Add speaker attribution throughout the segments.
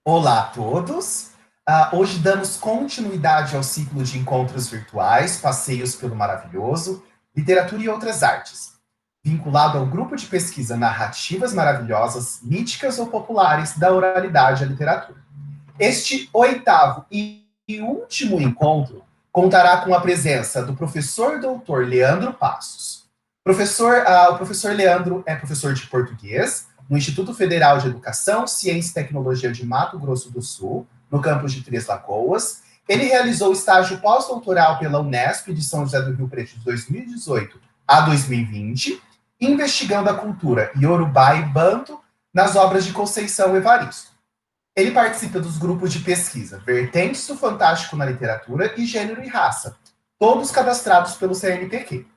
Speaker 1: Olá a todos! Hoje damos continuidade ao ciclo de encontros virtuais, passeios pelo maravilhoso, literatura e outras artes, vinculado ao grupo de pesquisa Narrativas Maravilhosas, Míticas ou Populares da Oralidade à Literatura. Este oitavo e último encontro contará com a presença do professor doutor Leandro Passos. O professor Leandro é professor de português no Instituto Federal de Educação, Ciência e Tecnologia de Mato Grosso do Sul, no campus de Três Lagoas. Ele realizou estágio pós-doutoral pela Unesp de São José do Rio Preto de 2018 a 2020, investigando a cultura iorubá e banto nas obras de Conceição Evaristo. Ele participa dos grupos de pesquisa Vertentes do Fantástico na Literatura e Gênero e Raça, todos cadastrados pelo CNPq.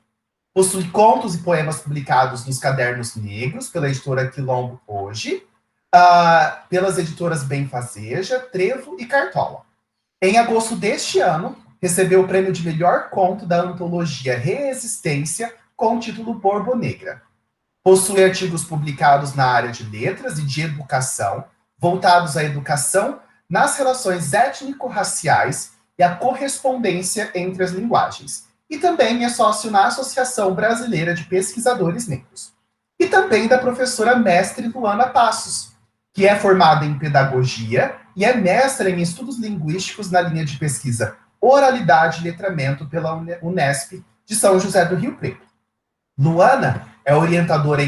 Speaker 1: Possui contos e poemas publicados nos Cadernos Negros, pela editora Quilombo Hoje, pelas editoras Benfazeja, Trevo e Cartola. Em agosto deste ano, recebeu o prêmio de melhor conto da antologia Reexistência, com o título Borbo Negra. Possui artigos publicados na área de letras e de educação, voltados à educação nas relações étnico-raciais e à correspondência entre as linguagens. E também é sócio na Associação Brasileira de Pesquisadores Negros. E também da professora mestre Luana Passos, que é formada em pedagogia e é mestra em estudos linguísticos na linha de pesquisa Oralidade e Letramento pela Unesp de São José do Rio Preto. Luana é orientadora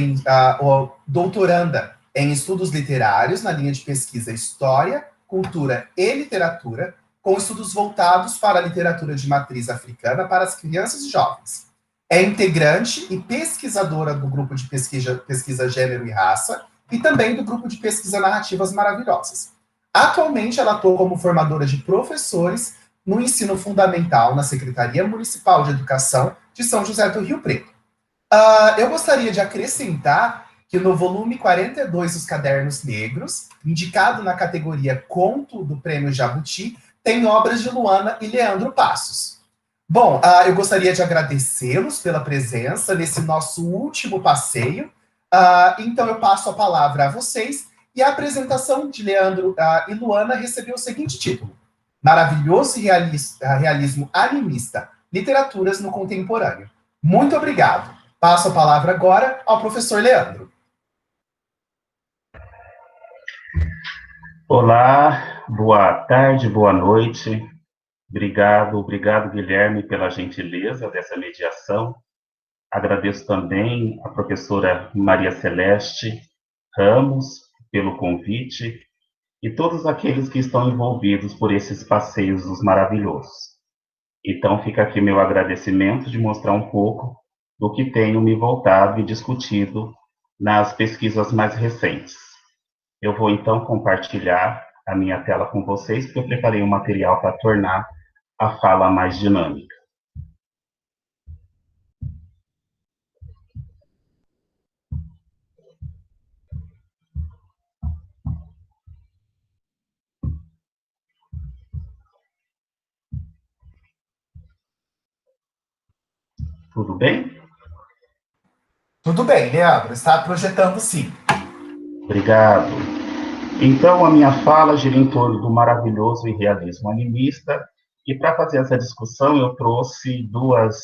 Speaker 1: doutoranda em estudos literários na linha de pesquisa História, Cultura e Literatura, com estudos voltados para a literatura de matriz africana para as crianças e jovens. É integrante e pesquisadora do grupo de pesquisa Gênero e Raça e também do grupo de pesquisa Narrativas Maravilhosas. Atualmente, ela atua como formadora de professores no ensino fundamental na Secretaria Municipal de Educação de São José do Rio Preto. Eu gostaria de acrescentar que no volume 42 dos Cadernos Negros, indicado na categoria Conto do Prêmio Jabuti, tem obras de Luana e Leandro Passos. Bom, eu gostaria de agradecê-los pela presença nesse nosso último passeio. Então eu passo a palavra a vocês e a apresentação de Leandro e Luana recebeu o seguinte título: Maravilhoso Realismo Animista, Literaturas no Contemporâneo. Muito obrigado. Passo a palavra agora ao professor Leandro.
Speaker 2: Olá, boa tarde, boa noite. Obrigado, Guilherme, pela gentileza dessa mediação. Agradeço também a professora Maria Celeste Ramos pelo convite e todos aqueles que estão envolvidos por esses passeios dos maravilhosos. Então, fica aqui meu agradecimento de mostrar um pouco do que tenho me voltado e discutido nas pesquisas mais recentes. Eu vou, então, compartilhar a minha tela com vocês, porque eu preparei um material para tornar a fala mais dinâmica. Tudo bem?
Speaker 1: Tudo bem, Leandro. Está projetando sim.
Speaker 2: Obrigado. Então, a minha fala gira em torno do maravilhoso e realismo animista, e para fazer essa discussão eu trouxe duas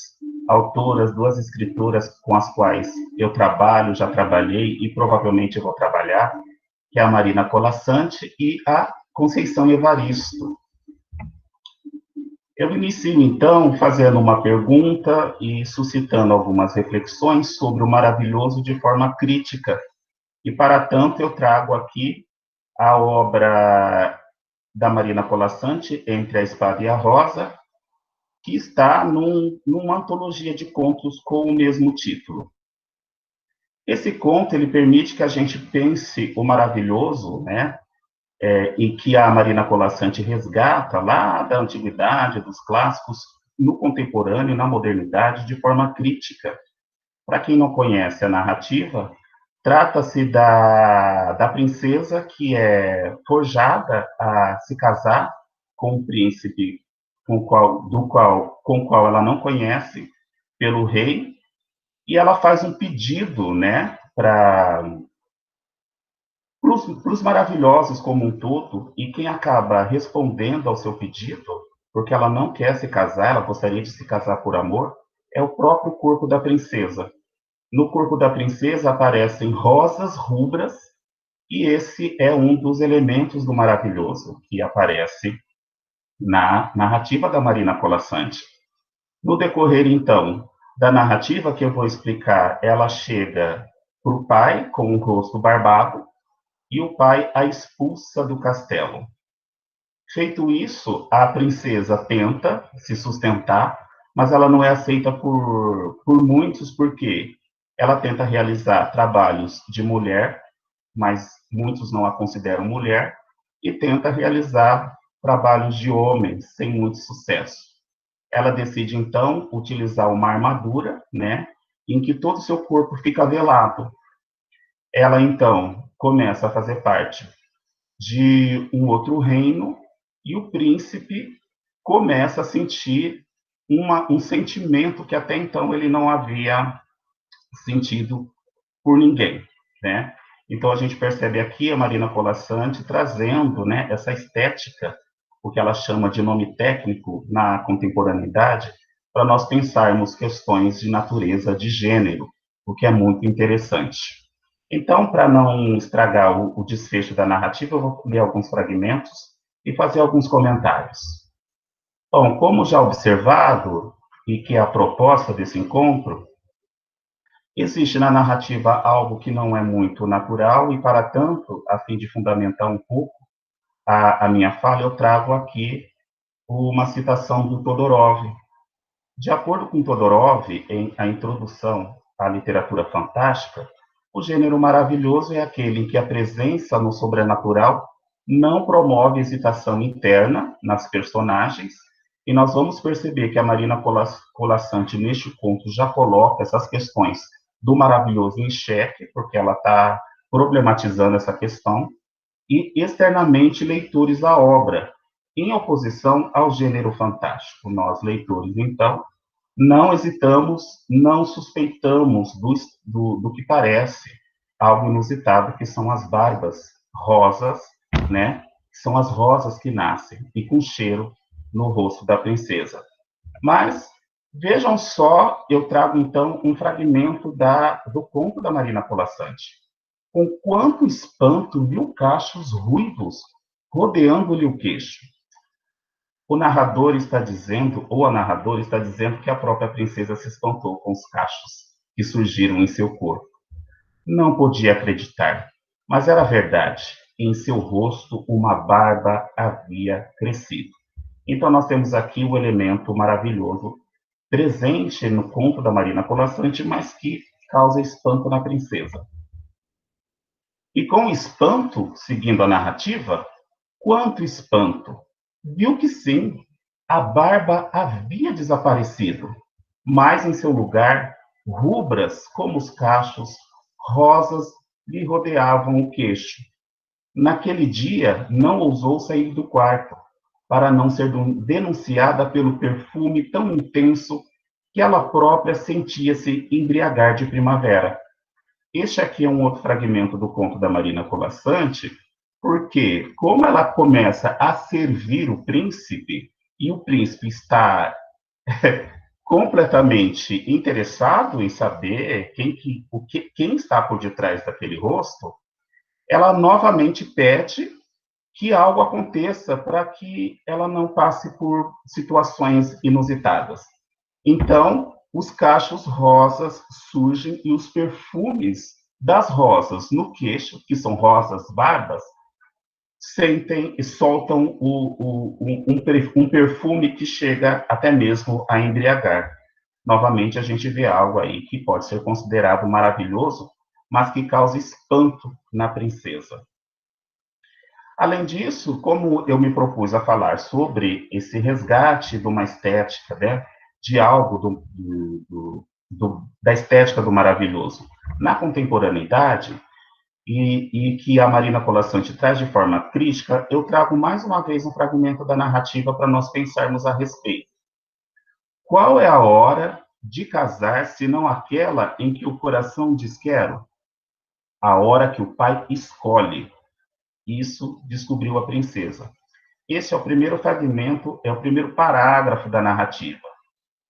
Speaker 2: autoras, duas escritoras com as quais eu trabalho, já trabalhei e provavelmente vou trabalhar, que é a Marina Colasanti e a Conceição Evaristo. Eu inicio, então, fazendo uma pergunta e suscitando algumas reflexões sobre o maravilhoso de forma crítica. E, para tanto, eu trago aqui a obra da Marina Colasanti, Entre a Espada e a Rosa, que está numa antologia de contos com o mesmo título. Esse conto, ele permite que a gente pense o maravilhoso, né? E que a Marina Colasanti resgata lá da antiguidade, dos clássicos, no contemporâneo, na modernidade, de forma crítica. Para quem não conhece a narrativa, trata-se da princesa que é forjada a se casar com um príncipe com o qual ela não conhece, pelo rei, e ela faz um pedido, né, para Para os maravilhosos como um todo, e quem acaba respondendo ao seu pedido, porque ela não quer se casar, ela gostaria de se casar por amor, é o próprio corpo da princesa. No corpo da princesa aparecem rosas rubras, e esse é um dos elementos do maravilhoso que aparece na narrativa da Marina Colasanti. No decorrer, então, da narrativa que eu vou explicar, ela chega para o pai com o rosto barbado e o pai a expulsa do castelo. Feito isso, a princesa tenta se sustentar, mas ela não é aceita por muitos, porque ela tenta realizar trabalhos de mulher, mas muitos não a consideram mulher, e tenta realizar trabalhos de homens, sem muito sucesso. Ela decide, então, utilizar uma armadura, né, em que todo o seu corpo fica velado. Ela, então, começa a fazer parte de um outro reino e o príncipe começa a sentir um sentimento que até então ele não havia sentido por ninguém, né? Então a gente percebe aqui a Marina Colasanti trazendo, né, essa estética, o que ela chama de nome técnico na contemporaneidade, para nós pensarmos questões de natureza de gênero, o que é muito interessante. Então, para não estragar o desfecho da narrativa, eu vou ler alguns fragmentos e fazer alguns comentários. Bom, como já observado, e que é a proposta desse encontro, existe na narrativa algo que não é muito natural e, para tanto, a fim de fundamentar um pouco a minha fala, eu trago aqui uma citação do Todorov. De acordo com Todorov, em A Introdução à Literatura Fantástica, o gênero maravilhoso é aquele em que a presença no sobrenatural não promove hesitação interna nas personagens, e nós vamos perceber que a Marina Colasanti, neste conto, já coloca essas questões do maravilhoso em xeque, porque ela está problematizando essa questão, e externamente leitores da obra, em oposição ao gênero fantástico. Nós, leitores, então, não hesitamos, não suspeitamos do que parece algo inusitado, que são as barbas rosas, né? São as rosas que nascem e com cheiro no rosto da princesa. Mas vejam só, eu trago então um fragmento do conto da Marina Colasanti. Com quanto espanto viu cachos ruivos rodeando-lhe o queixo. O narrador está dizendo, ou a narradora está dizendo, que a própria princesa se espantou com os cachos que surgiram em seu corpo. Não podia acreditar, mas era verdade. Em seu rosto uma barba havia crescido. Então nós temos aqui o elemento maravilhoso presente no conto da Marina Colasanti, mas que causa espanto na princesa. E com espanto, seguindo a narrativa, quanto espanto! Viu que sim, a barba havia desaparecido, mas em seu lugar, rubras como os cachos, rosas lhe rodeavam o queixo. Naquele dia, não ousou sair do quarto, para não ser denunciada pelo perfume tão intenso que ela própria sentia-se embriagar de primavera. Este aqui é um outro fragmento do conto da Marina Colasanti, porque, como ela começa a servir o príncipe, e o príncipe está completamente interessado em saber quem está por detrás daquele rosto, ela novamente pede que algo aconteça para que ela não passe por situações inusitadas. Então, os cachos rosas surgem e os perfumes das rosas no queixo, que são rosas barbas, sentem e soltam um perfume que chega até mesmo a embriagar. Novamente, a gente vê algo aí que pode ser considerado maravilhoso, mas que causa espanto na princesa. Além disso, como eu me propus a falar sobre esse resgate de uma estética, né, de algo da estética do maravilhoso na contemporaneidade, e que a Marina Colasanti traz de forma crítica, eu trago mais uma vez um fragmento da narrativa para nós pensarmos a respeito. Qual é a hora de casar, se não aquela em que o coração diz quero? a hora que o pai escolhe. Isso descobriu a princesa. Esse é o primeiro fragmento, é o primeiro parágrafo da narrativa.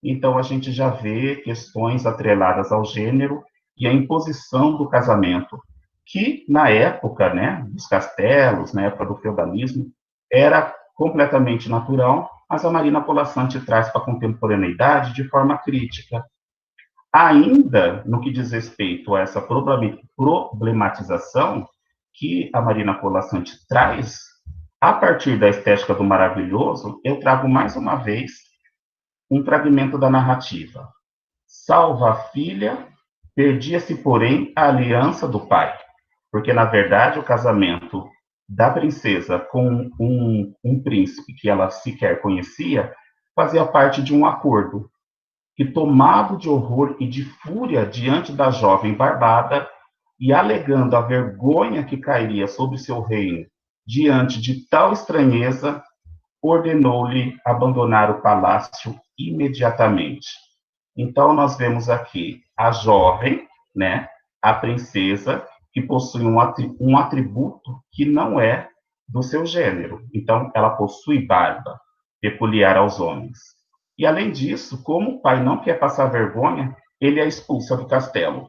Speaker 2: Então, a gente já vê questões atreladas ao gênero e à imposição do casamento, que, na época, né, dos castelos, na época do feudalismo, era completamente natural, mas a Marina Colasanti traz para a contemporaneidade de forma crítica. Ainda no que diz respeito a essa problematização que a Marina Colasanti traz, a partir da estética do maravilhoso, eu trago mais uma vez um fragmento da narrativa. Salva a filha, perdia-se, porém, a aliança do pai, porque, na verdade, o casamento da princesa com um príncipe que ela sequer conhecia fazia parte de um acordo, que, tomado de horror e de fúria diante da jovem barbada, e alegando a vergonha que cairia sobre seu reino diante de tal estranheza, ordenou-lhe abandonar o palácio imediatamente. Então, nós vemos aqui a jovem, né, a princesa, que possui um atributo que não é do seu gênero. Então, ela possui barba, peculiar aos homens. E, além disso, como o pai não quer passar vergonha, ele a expulsa do castelo,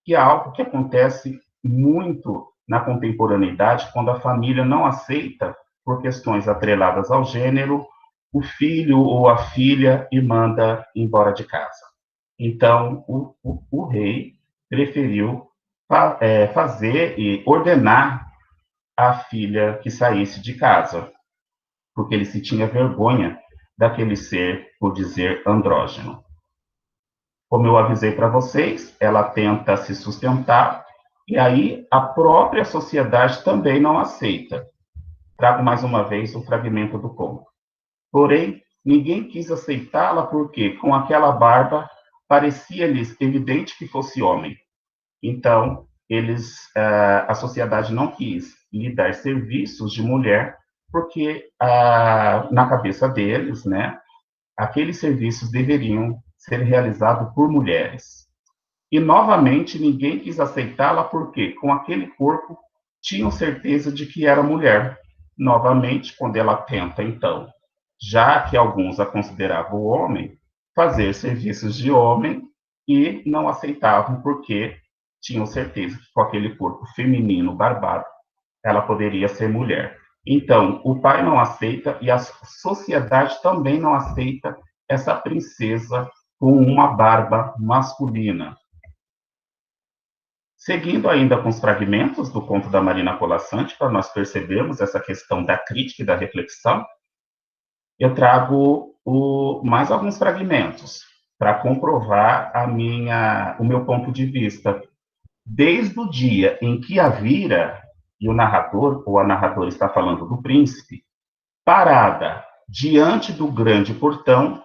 Speaker 2: que é algo que acontece muito na contemporaneidade, quando a família não aceita, por questões atreladas ao gênero, o filho ou a filha e manda embora de casa. Então, o rei preferiu fazer e ordenar a filha que saísse de casa, porque ele se tinha vergonha daquele ser, por dizer, andrógeno. Como eu avisei para vocês, ela tenta se sustentar, e aí a própria sociedade também não aceita. Trago mais uma vez o fragmento do conto. Porém, ninguém quis aceitá-la porque, com aquela barba, parecia-lhes evidente que fosse homem. Então, a sociedade não quis lhe dar serviços de mulher, porque na cabeça deles, né, aqueles serviços deveriam ser realizados por mulheres. E, novamente, ninguém quis aceitá-la porque, com aquele corpo, tinham certeza de que era mulher. Novamente, quando ela tenta, então, já que alguns a consideravam homem, fazer serviços de homem, e não aceitavam porque tinham certeza que com aquele corpo feminino barbado, ela poderia ser mulher. Então, o pai não aceita e a sociedade também não aceita essa princesa com uma barba masculina. Seguindo ainda com os fragmentos do conto da Marina Colasanti, para nós percebermos essa questão da crítica e da reflexão, eu trago mais alguns fragmentos para comprovar o meu ponto de vista. Desde o dia em que a vira, e o narrador, ou a narradora está falando do príncipe, parada diante do grande portão,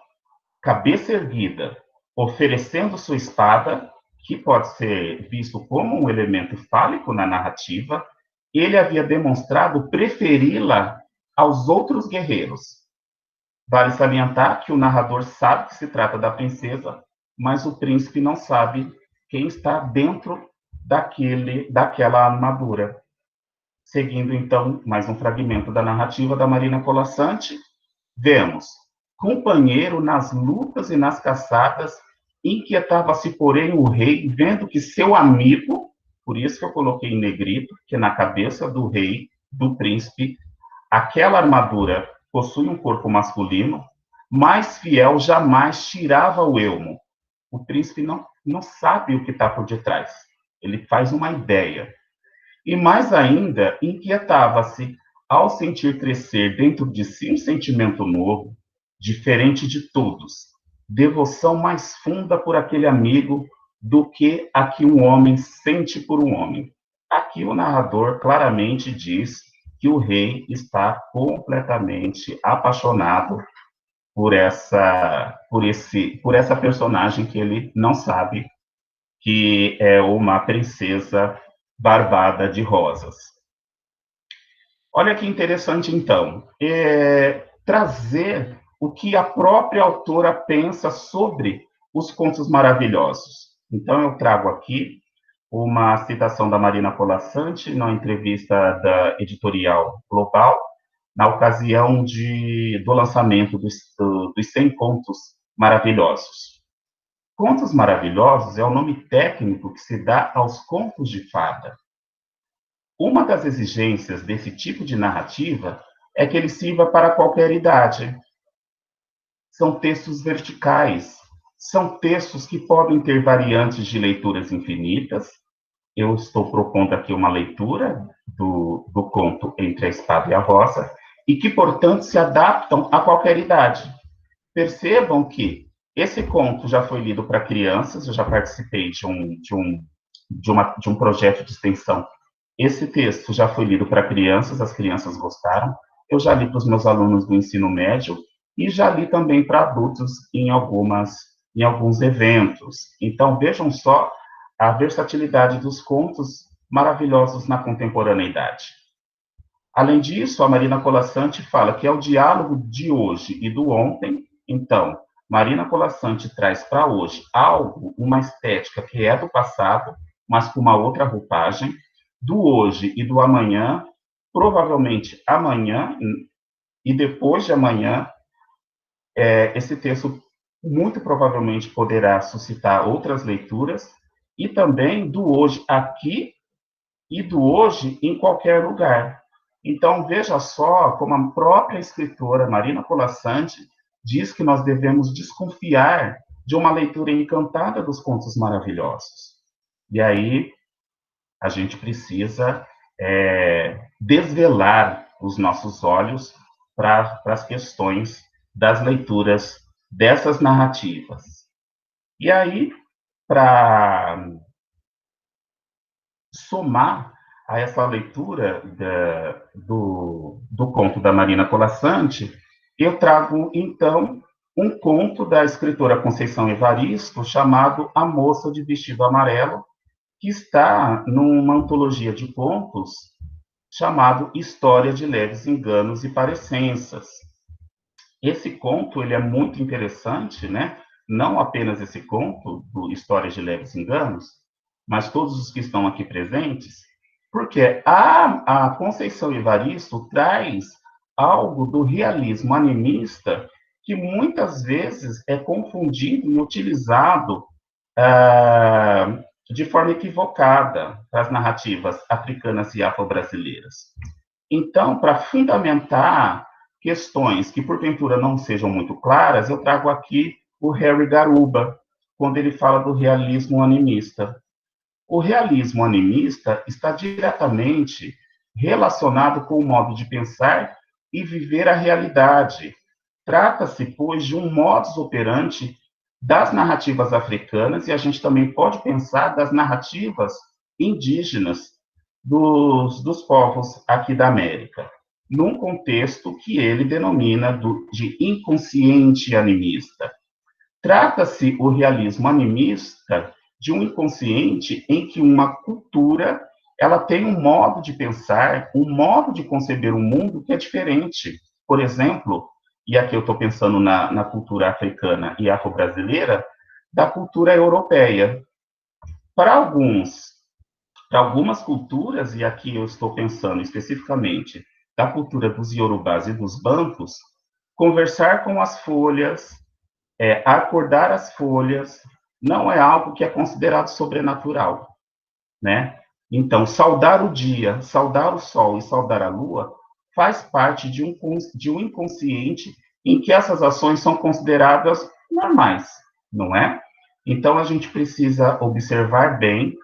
Speaker 2: cabeça erguida, oferecendo sua espada, que pode ser visto como um elemento fálico na narrativa, ele havia demonstrado preferi-la aos outros guerreiros. Vale salientar que o narrador sabe que se trata da princesa, mas o príncipe não sabe quem está dentro daquela armadura. Seguindo, então, mais um fragmento da narrativa da Marina Colasanti, vemos: companheiro nas lutas e nas caçadas, inquietava-se, porém, o rei, vendo que seu amigo, por isso que eu coloquei em negrito, que na cabeça do rei, do príncipe, aquela armadura possui um corpo masculino, mais fiel jamais tirava o elmo. O príncipe não sabe o que está por detrás. Ele faz uma ideia. E mais ainda, inquietava-se ao sentir crescer dentro de si um sentimento novo, diferente de todos, devoção mais funda por aquele amigo do que a que um homem sente por um homem. Aqui o narrador claramente diz que o rei está completamente apaixonado por essa personagem que ele não sabe que é uma princesa barbada de rosas. Olha que interessante, então, trazer o que a própria autora pensa sobre os contos maravilhosos. Então, eu trago aqui uma citação da Marina Colasanti na entrevista da editorial Global, na ocasião do lançamento dos 100 Contos Maravilhosos. Contos Maravilhosos é o nome técnico que se dá aos contos de fada. Uma das exigências desse tipo de narrativa é que ele sirva para qualquer idade. São textos verticais, são textos que podem ter variantes de leituras infinitas. Eu estou propondo aqui uma leitura do conto Entre a Espada e a Rosa, e que, portanto, se adaptam a qualquer idade. Percebam que esse conto já foi lido para crianças, eu já participei de um projeto de extensão. Esse texto já foi lido para crianças, as crianças gostaram. Eu já li para os meus alunos do ensino médio e já li também para adultos em alguns eventos. Então, vejam só a versatilidade dos contos maravilhosos na contemporaneidade. Além disso, a Marina Colasanti fala que é o diálogo de hoje e do ontem. Então, Marina Colasanti traz para hoje uma estética que é do passado, mas com uma outra roupagem, do hoje e do amanhã, provavelmente amanhã e depois de amanhã. Esse texto muito provavelmente poderá suscitar outras leituras, e também do hoje aqui e do hoje em qualquer lugar. Então, veja só como a própria escritora Marina Colasanti diz que nós devemos desconfiar de uma leitura encantada dos contos maravilhosos. E aí, a gente precisa desvelar os nossos olhos para as questões das leituras dessas narrativas. E aí, para somar a essa leitura do conto da Marina Colasanti, eu trago, então, um conto da escritora Conceição Evaristo, chamado A Moça de Vestido Amarelo, que está numa antologia de contos chamado História de Leves Enganos e Parecenças. Esse conto ele é muito interessante, né? Não apenas esse conto, do História de Leves Enganos, mas todos os que estão aqui presentes, porque a Conceição Evaristo traz algo do realismo animista que muitas vezes é confundido e utilizado de forma equivocada para as narrativas africanas e afro-brasileiras. Então, para fundamentar questões que porventura não sejam muito claras, eu trago aqui o Harry Garuba, quando ele fala do realismo animista. O realismo animista está diretamente relacionado com o modo de pensar e viver a realidade. Trata-se, pois, de um modus operandi das narrativas africanas, e a gente também pode pensar das narrativas indígenas dos povos aqui da América, num contexto que ele denomina de inconsciente animista. Trata-se o realismo animista de um inconsciente em que uma cultura ela tem um modo de pensar, um modo de conceber o mundo que é diferente. Por exemplo, e aqui eu estou pensando na cultura africana e afro-brasileira, da cultura europeia. Para algumas culturas, e aqui eu estou pensando especificamente da cultura dos iorubás e dos bantus, conversar com as folhas, acordar as folhas, não é algo que é considerado sobrenatural, né? Então, saudar o dia, saudar o sol e saudar a lua faz parte de um inconsciente em que essas ações são consideradas normais, não é? Então, a gente precisa observar bem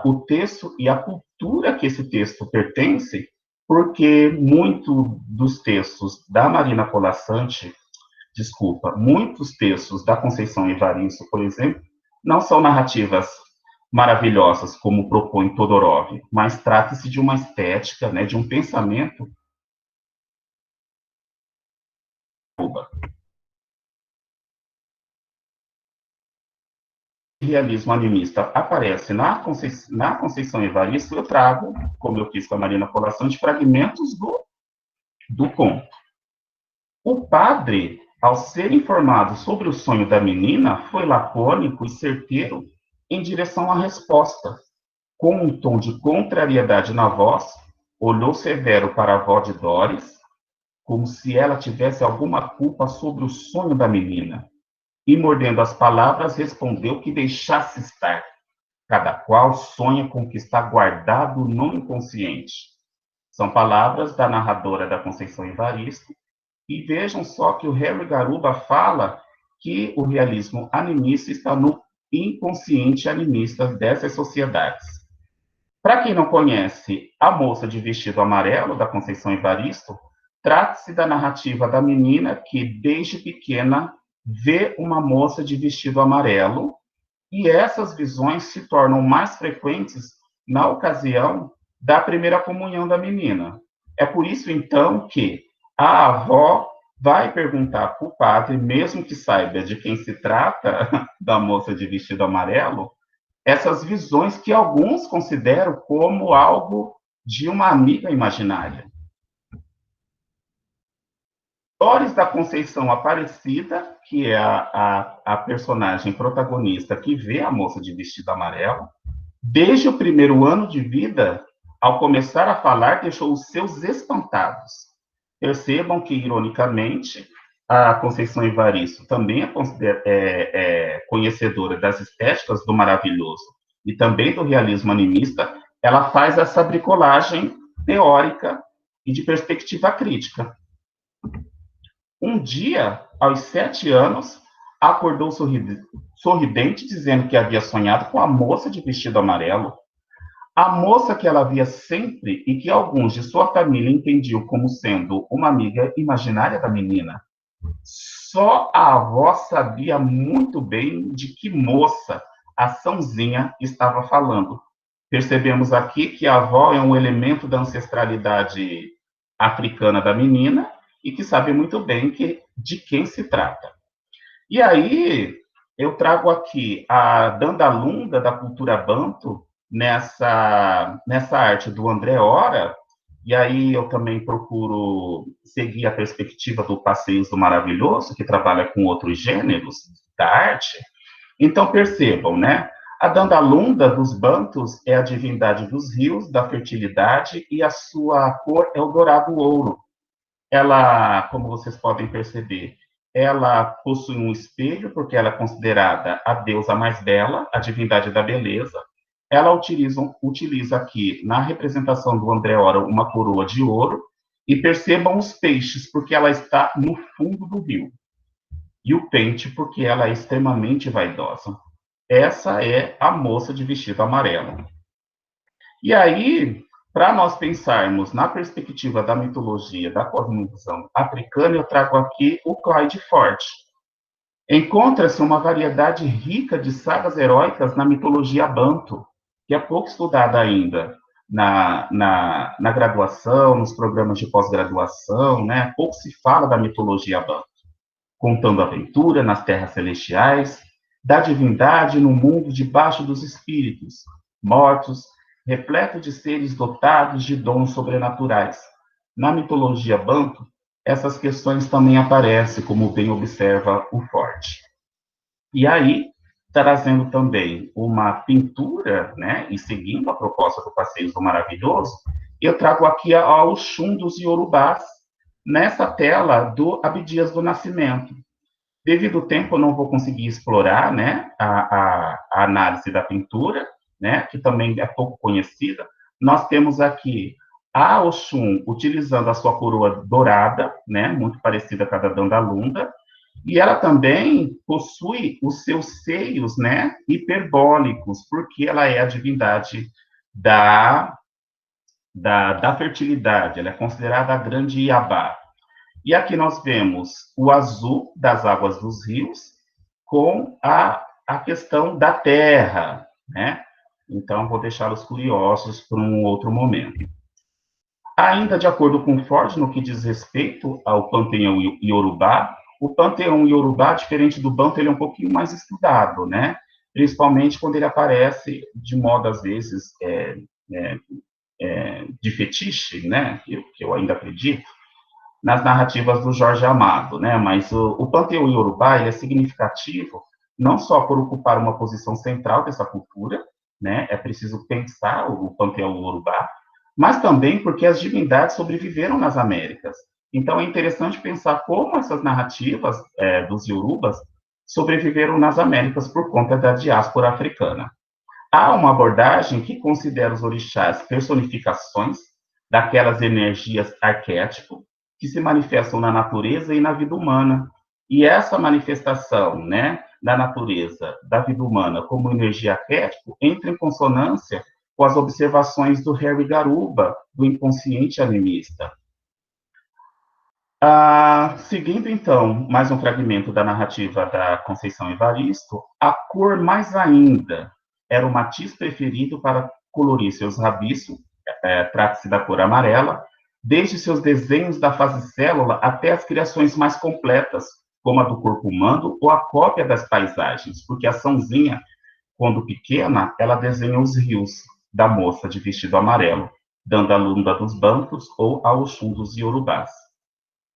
Speaker 2: o texto e a cultura que esse texto pertence, porque muito dos textos da Marina Colasanti, muitos textos da Conceição Evaristo, por exemplo, não são narrativas maravilhosas, como propõe Todorov, mas trata-se de uma estética, né, de um pensamento. O realismo animista aparece na Conceição Evaristo, eu trago, como eu fiz com a Marina Colasanti, fragmentos do conto. O padre, ao ser informado sobre o sonho da menina, foi lacônico e certeiro em direção à resposta. Com um tom de contrariedade na voz, olhou severo para a avó de Doris, como se ela tivesse alguma culpa sobre o sonho da menina, e, mordendo as palavras, respondeu que deixasse estar. Cada qual sonha com o que está guardado no inconsciente. São palavras da narradora da Conceição Evaristo, e vejam só que o Harry Garuba fala que o realismo animista está no inconsciente animista dessas sociedades. Para quem não conhece A Moça de Vestido Amarelo, da Conceição Evaristo, trata-se da narrativa da menina que, desde pequena, vê uma moça de vestido amarelo, e essas visões se tornam mais frequentes na ocasião da primeira comunhão da menina. É por isso, então, que a avó vai perguntar para o padre, mesmo que saiba de quem se trata, da moça de vestido amarelo, essas visões que alguns consideram como algo de uma amiga imaginária. Doris da Conceição Aparecida, que é a personagem protagonista que vê a moça de vestido amarelo, desde o primeiro ano de vida, ao começar a falar, deixou os seus espantados. Percebam que, ironicamente, a Conceição Evaristo também é conhecedora das estéticas do maravilhoso e também do realismo animista. Ela faz essa bricolagem teórica e de perspectiva crítica. Um dia, aos 7 anos, acordou sorridente, dizendo que havia sonhado com a moça de vestido amarelo. A moça que ela via sempre e que alguns de sua família entendiam como sendo uma amiga imaginária da menina. Só a avó sabia muito bem de que moça a Sãozinha estava falando. Percebemos aqui que a avó é um elemento da ancestralidade africana da menina e que sabe muito bem de quem se trata. E aí, eu trago aqui a Dandalunda da cultura banto, nessa arte do André Ora, e aí eu também procuro seguir a perspectiva do Passeios do Maravilhoso, que trabalha com outros gêneros da arte. Então, percebam, né? A Dandalunda dos bantos é a divindade dos rios, da fertilidade, e a sua cor é o dourado ouro. Ela, como vocês podem perceber, ela possui um espelho, porque ela é considerada a deusa mais bela, a divindade da beleza. Ela utiliza aqui, na representação do André Ora, uma coroa de ouro, e percebam os peixes, porque ela está no fundo do rio. E o pente, porque ela é extremamente vaidosa. Essa é a moça de vestido amarelo. E aí, para nós pensarmos na perspectiva da mitologia, da cosmovisão africana, eu trago aqui o Clyde Forte. Encontra-se uma variedade rica de sagas heróicas na mitologia banto, que é pouco estudada ainda na graduação, nos programas de pós-graduação, né? Pouco se fala da mitologia banto, contando aventura nas terras celestiais, da divindade no mundo debaixo dos espíritos, mortos, repleto de seres dotados de dons sobrenaturais. Na mitologia banto, essas questões também aparecem, como bem observa o Forte. E aí, trazendo também uma pintura, né, e seguindo a proposta do Passeios do Maravilhoso, eu trago aqui a Oxum dos Iorubás, nessa tela do Abdias do Nascimento. Devido ao tempo, eu não vou conseguir explorar, né, a análise da pintura, né, que também é pouco conhecida. Nós temos aqui a Oxum utilizando a sua coroa dourada, né, muito parecida com a da Dandalunda, e ela também possui os seus seios, né, hiperbólicos, porque ela é a divindade da fertilidade, ela é considerada a grande Iabá. E aqui nós vemos o azul das águas dos rios com a questão da terra, né? Então, vou deixá-los curiosos para um outro momento. Ainda de acordo com Ford, no que diz respeito ao panteão iorubá, o panteão iorubá, diferente do banto, ele é um pouquinho mais estudado, né? Principalmente quando ele aparece de modo, às vezes, de fetiche, né? Que eu ainda acredito, nas narrativas do Jorge Amado, né? Mas o panteão iorubá ele é significativo não só por ocupar uma posição central dessa cultura, né? É preciso pensar o panteão Urubá, mas também porque as divindades sobreviveram nas Américas. Então, é interessante pensar como essas narrativas dos Yorubas sobreviveram nas Américas por conta da diáspora africana. Há uma abordagem que considera os orixás personificações daquelas energias arquétipo que se manifestam na natureza e na vida humana. E essa manifestação, né, da natureza, da vida humana, como energia arquétipo, entra em consonância com as observações do Harry Garuba, do inconsciente animista. Seguindo, então, mais um fragmento da narrativa da Conceição Evaristo, a cor mais ainda era o matiz preferido para colorir seus rabiços, trata-se da cor amarela, desde seus desenhos da fase célula até as criações mais completas, como a do corpo humano ou a cópia das paisagens, porque a Sãozinha, quando pequena, ela desenha os rios da moça de vestido amarelo, dando a lunda dos bantos ou a Oxum dos Iorubás.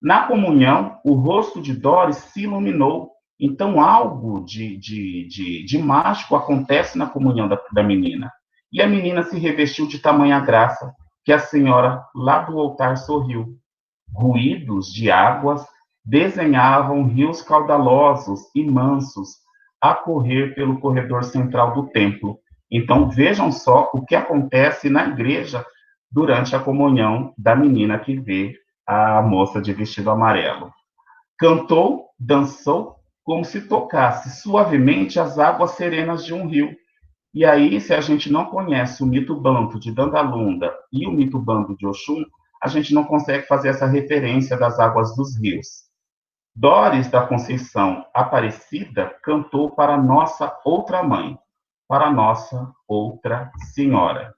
Speaker 2: Na comunhão, o rosto de Doris se iluminou. Então, algo de mágico acontece na comunhão da menina. E a menina se revestiu de tamanha graça que a senhora, lá do altar, sorriu. Ruídos de águas desenhavam rios caudalosos e mansos a correr pelo corredor central do templo. Então, vejam só o que acontece na igreja durante a comunhão da menina que vê a moça de vestido amarelo. Cantou, dançou, como se tocasse suavemente as águas serenas de um rio. E aí, se a gente não conhece o mito banto de Dandalunda e o mito banto de Oxum, a gente não consegue fazer essa referência das águas dos rios. Dores da Conceição Aparecida cantou para nossa outra mãe, para nossa outra senhora.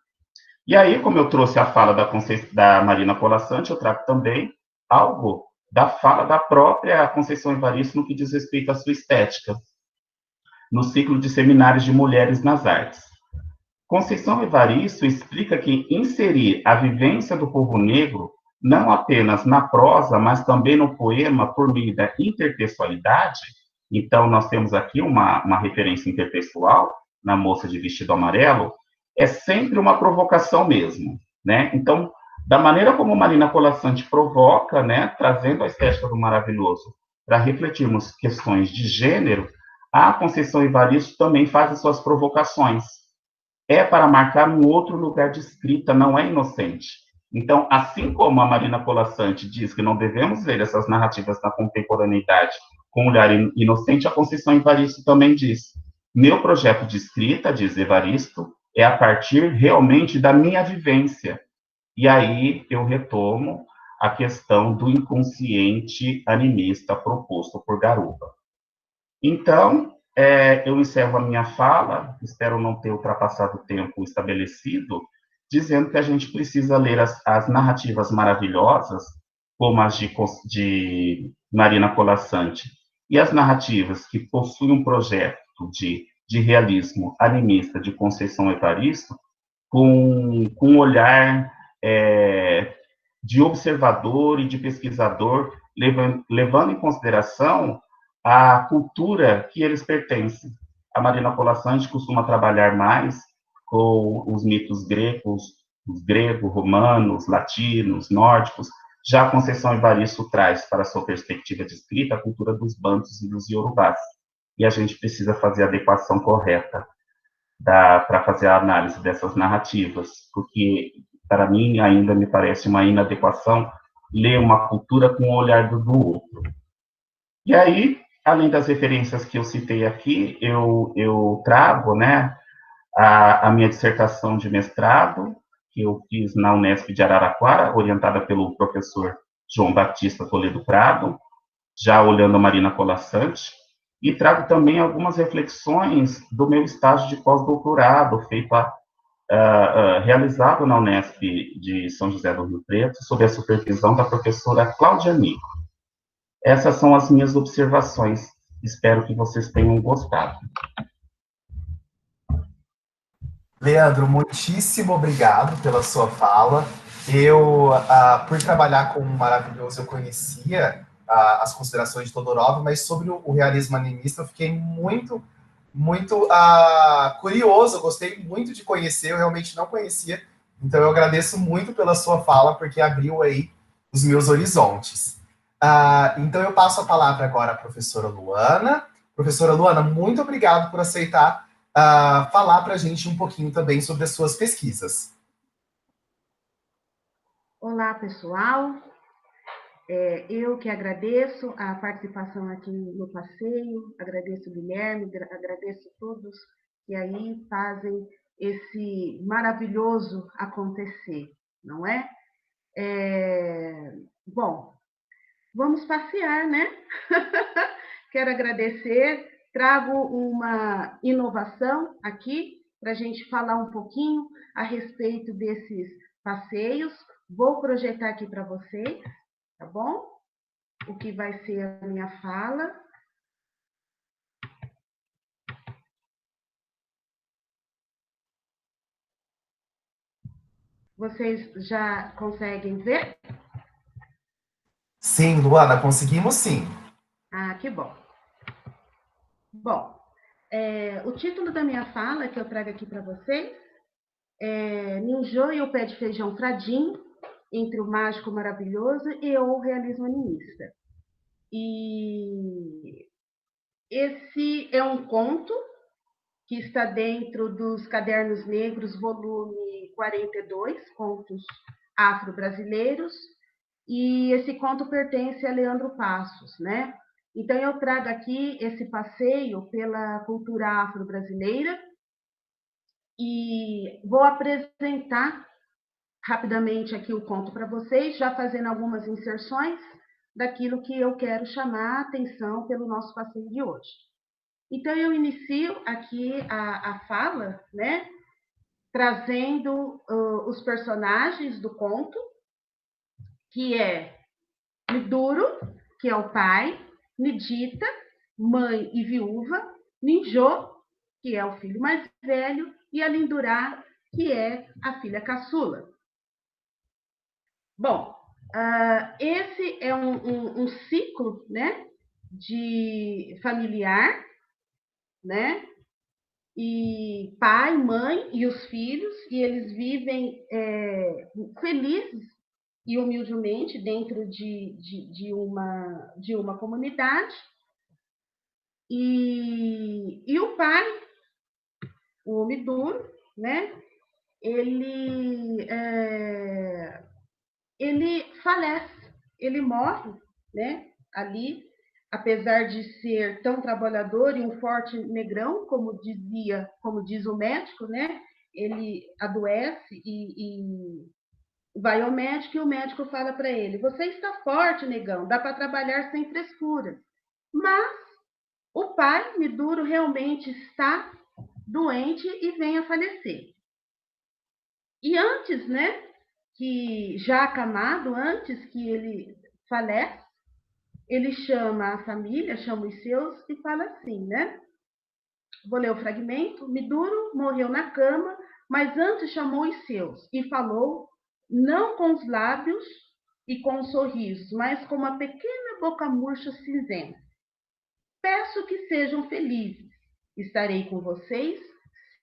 Speaker 2: E aí, como eu trouxe a fala da Marina Colasanti, eu trago também algo da fala da própria Conceição Evaristo no que diz respeito à sua estética, no ciclo de seminários de mulheres nas artes. Conceição Evaristo explica que inserir a vivência do povo negro não apenas na prosa, mas também no poema por meio da intertextualidade. Então, nós temos aqui uma referência intertextual na moça de vestido amarelo, é sempre uma provocação mesmo, né? Então, da maneira como Marina Colasanti provoca, né, trazendo a estética do maravilhoso para refletirmos questões de gênero, a Conceição Evaristo também faz as suas provocações. É para marcar um outro lugar de escrita, não é inocente. Então, assim como a Marina Colasanti diz que não devemos ler essas narrativas da contemporaneidade com um olhar inocente, a Conceição Evaristo também diz: meu projeto de escrita, diz Evaristo, é a partir realmente da minha vivência. E aí eu retomo a questão do inconsciente animista proposto por Garuba. Então, eu encerro a minha fala, espero não ter ultrapassado o tempo estabelecido, dizendo que a gente precisa ler as narrativas maravilhosas, como as de Marina Colasanti, e as narrativas que possuem um projeto de realismo animista de Conceição Evaristo, com um olhar de observador e de pesquisador, levando em consideração a cultura que eles pertencem. A Marina Colasanti costuma trabalhar mais com os mitos gregos, os gregos, romanos, latinos, nórdicos. Já a Conceição Evaristo traz para a sua perspectiva de escrita a cultura dos bantos e dos iorubás. E a gente precisa fazer a adequação correta para fazer a análise dessas narrativas, porque, para mim, ainda me parece uma inadequação ler uma cultura com o olhar do outro. E aí, além das referências que eu citei aqui, eu trago, né, a minha dissertação de mestrado, que eu fiz na Unesp de Araraquara, orientada pelo professor João Batista Toledo Prado, já olhando a Marina Colasanti, e trago também algumas reflexões do meu estágio de pós-doutorado, realizado na Unesp de São José do Rio Preto, sob a supervisão da professora Cláudia Nico. Essas são as minhas observações. Espero que vocês tenham gostado.
Speaker 1: Leandro, muitíssimo obrigado pela sua fala. Por trabalhar com o Maravilhoso, eu conhecia as considerações de Todorov, mas sobre o realismo animista eu fiquei muito muito curioso, eu gostei muito de conhecer, eu realmente não conhecia, então eu agradeço muito pela sua fala, porque abriu aí os meus horizontes. Então eu passo a palavra agora à professora Luana. Professora Luana, muito obrigado por aceitar falar para a gente um pouquinho também sobre as suas pesquisas.
Speaker 3: Olá, pessoal. Eu que agradeço a participação aqui no passeio, agradeço o Guilherme, agradeço a todos que aí fazem esse maravilhoso acontecer, não é? Bom, vamos passear, né? Quero agradecer, trago uma inovação aqui para a gente falar um pouquinho a respeito desses passeios. Vou projetar aqui para vocês, tá bom? O que vai ser a minha fala. Vocês já conseguem ver?
Speaker 1: Sim, Luana, conseguimos sim.
Speaker 3: Ah, que bom. Bom, o título da minha fala que eu trago aqui para vocês é Ninjô e o Pé de Feijão Fradinho, entre o mágico maravilhoso e o realismo animista. E esse é um conto que está dentro dos Cadernos Negros, volume 42, Contos Afro-Brasileiros, e esse conto pertence a Leandro Passos, né? Então eu trago aqui esse passeio pela cultura afro-brasileira e vou apresentar rapidamente aqui o conto para vocês, já fazendo algumas inserções daquilo que eu quero chamar a atenção pelo nosso passeio de hoje. Então eu inicio aqui a fala, né, trazendo os personagens do conto, que é Miduro, que é o pai, Nidita, mãe e viúva, Ninjô, que é o filho mais velho, e a Lindurá, que é a filha caçula. Bom, esse é um ciclo, né, de familiar, né, e pai, mãe e os filhos, e eles vivem felizes e humildemente dentro de uma comunidade. E o pai, o homem duro, né? Ele falece, ele morre, né? Ali, apesar de ser tão trabalhador e um forte negrão, como diz o médico, né? Ele adoece e vai ao médico e o médico fala para ele: você está forte, negão, dá para trabalhar sem frescura. Mas o pai, Miduro, realmente está doente e vem a falecer. E antes, né, que já acamado, antes que ele falece, ele chama a família, chama os seus e fala assim, né? Vou ler o fragmento. Miduro morreu na cama, mas antes chamou os seus e falou, não com os lábios e com um sorriso, mas com uma pequena boca murcha cinzenta. Peço que sejam felizes. Estarei com vocês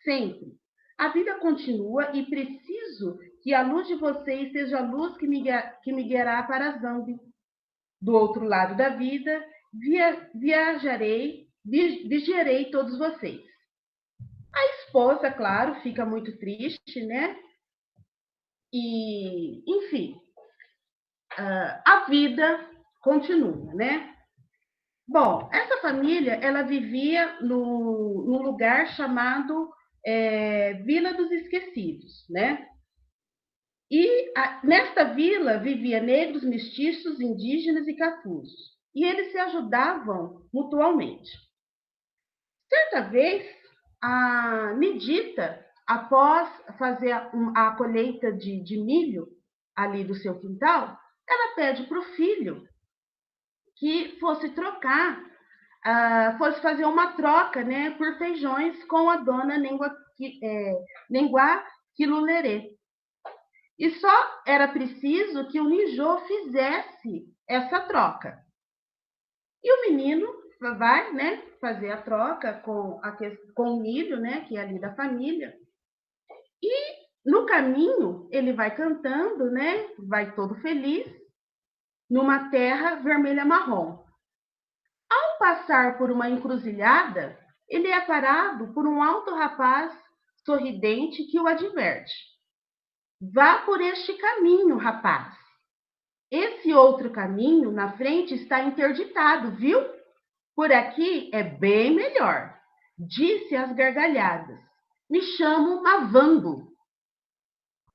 Speaker 3: sempre. A vida continua e preciso que a luz de vocês seja a luz que me guiará para Zambi. Do outro lado da vida, vigiarei todos vocês. A esposa, claro, fica muito triste, né? E, enfim, a vida continua, né? Bom, essa família, ela vivia num lugar chamado Vila dos Esquecidos, né? E nesta vila vivia negros, mestiços, indígenas e cafusos. E eles se ajudavam mutuamente. Certa vez, a Nidita, após fazer a colheita de milho ali do seu quintal, ela pede para o filho que fosse trocar, fosse fazer uma troca, né, por feijões com a dona Nenguá Quilulerê. E só era preciso que o Nijô fizesse essa troca. E o menino vai, né, fazer a troca com o milho, né, que é ali da família. E no caminho ele vai cantando, né, vai todo feliz, numa terra vermelha marrom. Ao passar por uma encruzilhada, ele é parado por um alto rapaz sorridente que o adverte. Vá por este caminho, rapaz. Esse outro caminho na frente está interditado, viu? Por aqui é bem melhor, disse às gargalhadas. Me chamo Mavango.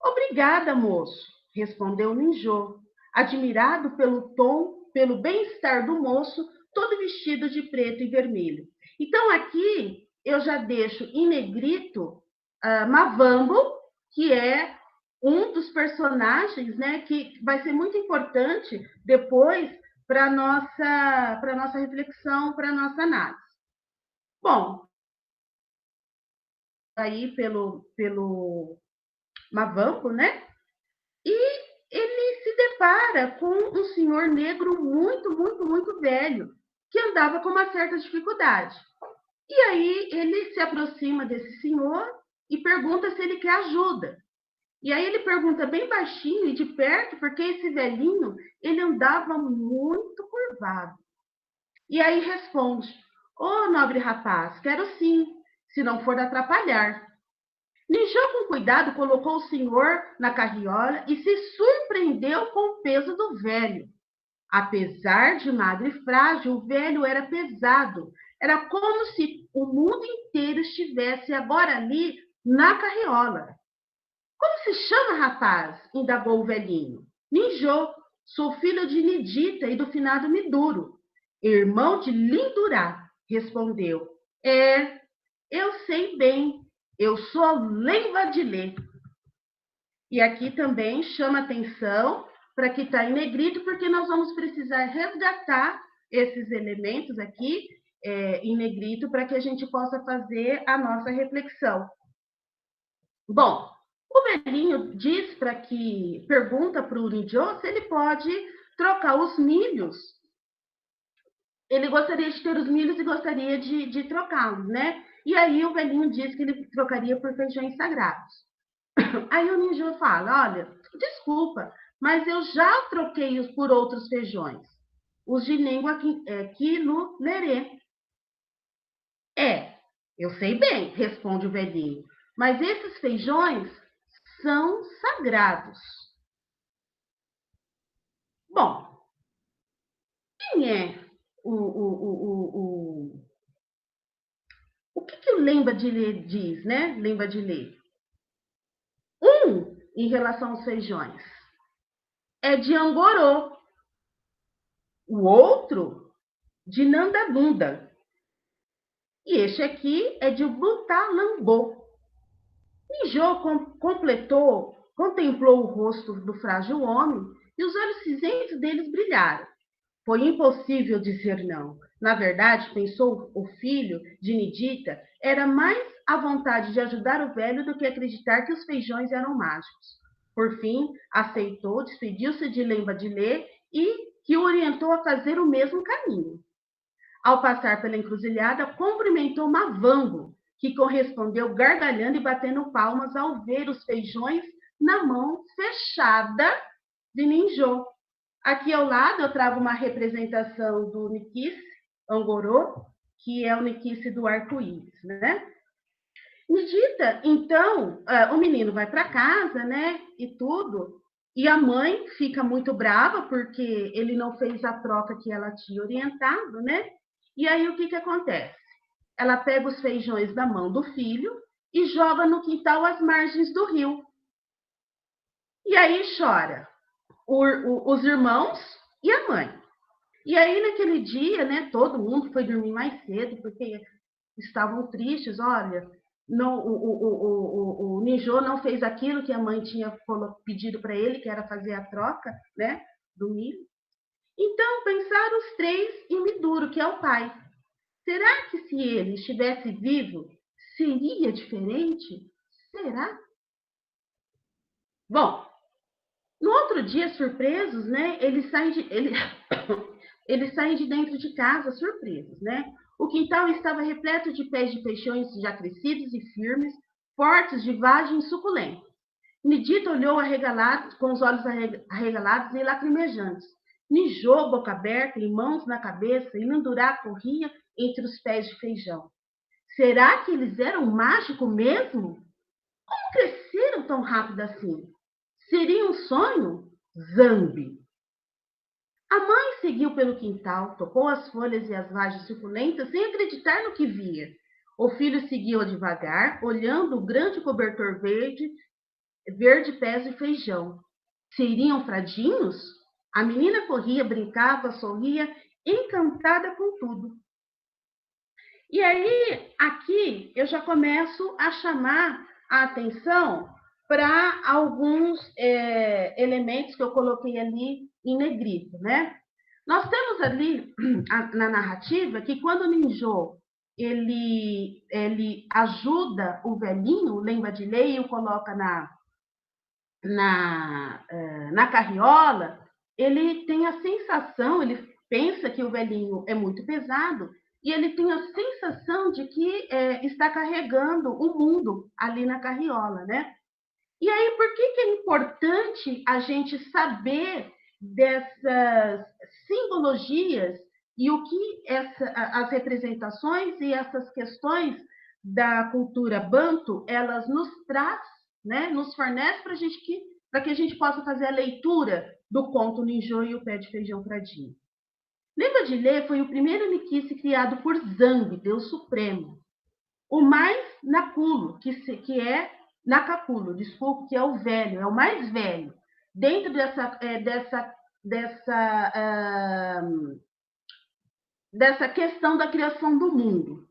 Speaker 3: Obrigada, moço, respondeu Ninjô, admirado pelo tom, pelo bem-estar do moço, todo vestido de preto e vermelho. Então, aqui eu já deixo em negrito Mavambo, que é um dos personagens, né, que vai ser muito importante depois para nossa reflexão, para nossa análise. Bom, aí pelo Mavambo, né? E ele se depara com um senhor negro muito velho, que andava com uma certa dificuldade. E aí ele se aproxima desse senhor e pergunta se ele quer ajuda. E aí ele pergunta bem baixinho e de perto, porque esse velhinho, ele andava muito curvado. E aí responde: "Ô, nobre rapaz, quero sim, se não for atrapalhar." Ninjô, com cuidado, colocou o senhor na carriola e se surpreendeu com o peso do velho. Apesar de magro e frágil, o velho era pesado. Era como se o mundo inteiro estivesse agora ali na carriola. Como se chama, rapaz? Indagou o velhinho. Ninjô, sou filho de Nidita e do finado Miduro. Irmão de Lindurá, respondeu. Eu sei bem. Eu sou Lenvadilê. E aqui também chama atenção para que está em negrito, porque nós vamos precisar resgatar esses elementos aqui em negrito para que a gente possa fazer a nossa reflexão. Bom, o velhinho pergunta para o Ninjô se ele pode trocar os milhos. Ele gostaria de ter os milhos e gostaria de trocá-los, né? E aí o velhinho diz que ele trocaria por feijões sagrados. Aí o Ninjô fala: olha, desculpa, mas eu já troquei-os por outros feijões. Os de língua quilo lerê. Eu sei bem, responde o velhinho, mas esses feijões são sagrados. Bom, quem é o que o Lenvadilê diz, né? Lenvadilê. Em relação aos feijões, é de Angorô. O outro, de Nandabunda. E este aqui é de Butalambô. Ninjô contemplou o rosto do frágil homem e os olhos cinzentos deles brilharam. Foi impossível dizer não. Na verdade, pensou o filho de Nidita, era mais a vontade de ajudar o velho do que acreditar que os feijões eram mágicos. Por fim, aceitou, despediu-se de Lenvadilê e que o orientou a fazer o mesmo caminho. Ao passar pela encruzilhada, cumprimentou Mavango, que correspondeu gargalhando e batendo palmas ao ver os feijões na mão fechada de Ninjô. Aqui ao lado eu trago uma representação do Nikice Angorô, que é o Nikice do arco-íris, né? Nidita, então, o menino vai para casa, né? E tudo. E a mãe fica muito brava porque ele não fez a troca que ela tinha orientado, né? E aí o que acontece? Ela pega os feijões da mão do filho e joga no quintal às margens do rio. E aí chora os irmãos e a mãe. E aí, naquele dia, né, todo mundo foi dormir mais cedo, porque estavam tristes. Olha, não, o Ninjô não fez aquilo que a mãe tinha pedido para ele, que era fazer a troca, né, do milho. Então, pensaram os três em Miduro, que é o pai. Será que se ele estivesse vivo, seria diferente? Será? Bom, no outro dia, surpresos, né, eles eles saem de dentro de casa surpresos, né? O quintal estava repleto de pés de peixões já crescidos e firmes, fortes de vagens suculentas. Nidita olhou arregalado, com os olhos arregalados e lacrimejantes. Mijou, boca aberta, em mãos na cabeça, e Nandurá corria entre os pés de feijão. Será que eles eram mágicos mesmo? Como cresceram tão rápido assim? Seria um sonho? Zambi! A mãe seguiu pelo quintal, tocou as folhas e as vagens suculentas sem acreditar no que via. O filho seguiu devagar, olhando o grande cobertor verde pés de feijão. Seriam fradinhos? A menina corria, brincava, sorria, encantada com tudo. E aí, aqui, eu já começo a chamar a atenção para alguns elementos que eu coloquei ali em negrito, né? Nós temos ali na narrativa que quando o Ninjô ele ajuda o velhinho, lembra de lei, e o coloca na carriola, ele tem a sensação, ele pensa que o velhinho é muito pesado, e ele tem a sensação de que está carregando o mundo ali na carriola, né? E aí, por que é importante a gente saber dessas simbologias e o que as representações e essas questões da cultura banto, elas nos traz, né, nos fornece para que a gente possa fazer a leitura do conto Ninjô e o Pé de Feijão Pradinho. Lembra de Lê foi o primeiro Nikice criado por Zambi, Deus Supremo. O mais Nakulo, que é Nakakulo, desculpe, que é o velho, é o mais velho. Dentro dessa questão da criação do mundo.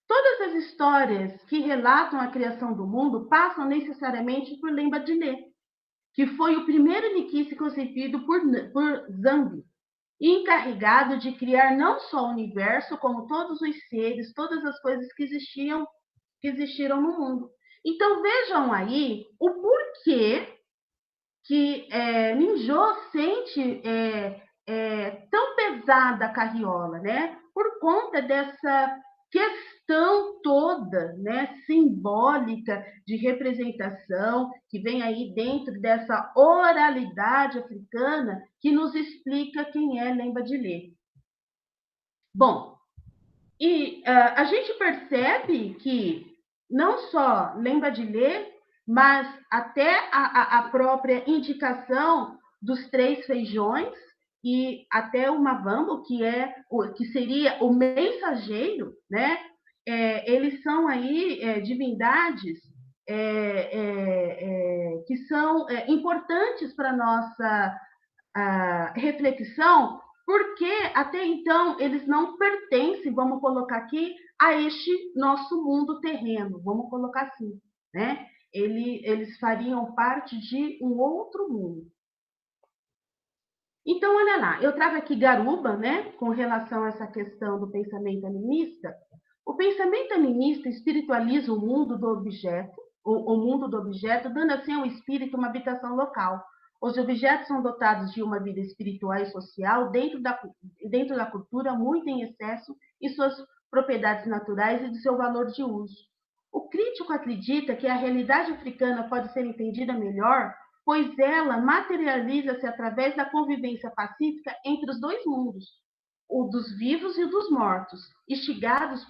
Speaker 3: Todas as histórias que relatam a criação do mundo passam necessariamente por Lemba de Lê, que foi o primeiro Nikice concebido por Zambi, encarregado de criar não só o universo, como todos os seres, todas as coisas que existiram no mundo. Então, vejam aí o porquê que Ninjô sente tão pesada a carriola, né? Por conta dessa questão toda, né, simbólica de representação que vem aí dentro dessa oralidade africana que nos explica quem é Lemba de Lê. Bom, e a gente percebe que não só Lemba de Lê, mas até a própria indicação dos 3 feijões e até o Mavambo, que seria o mensageiro, né? Eles são aí divindades que são importantes para a nossa reflexão, porque até então eles não pertencem, vamos colocar aqui, a este nosso mundo terreno, vamos colocar assim, né? Eles fariam parte de um outro mundo. Então, olha lá, eu trago aqui Garuba, né, com relação a essa questão do pensamento animista. O pensamento animista espiritualiza o mundo do objeto, o mundo do objeto, dando assim ao espírito uma habitação local. Os objetos são dotados de uma vida espiritual e social dentro da cultura, muito em excesso, e suas propriedades naturais e de seu valor de uso. O crítico acredita que a realidade africana pode ser entendida melhor, pois ela materializa-se através da convivência pacífica entre os 2 mundos, o dos vivos e o dos mortos, instigados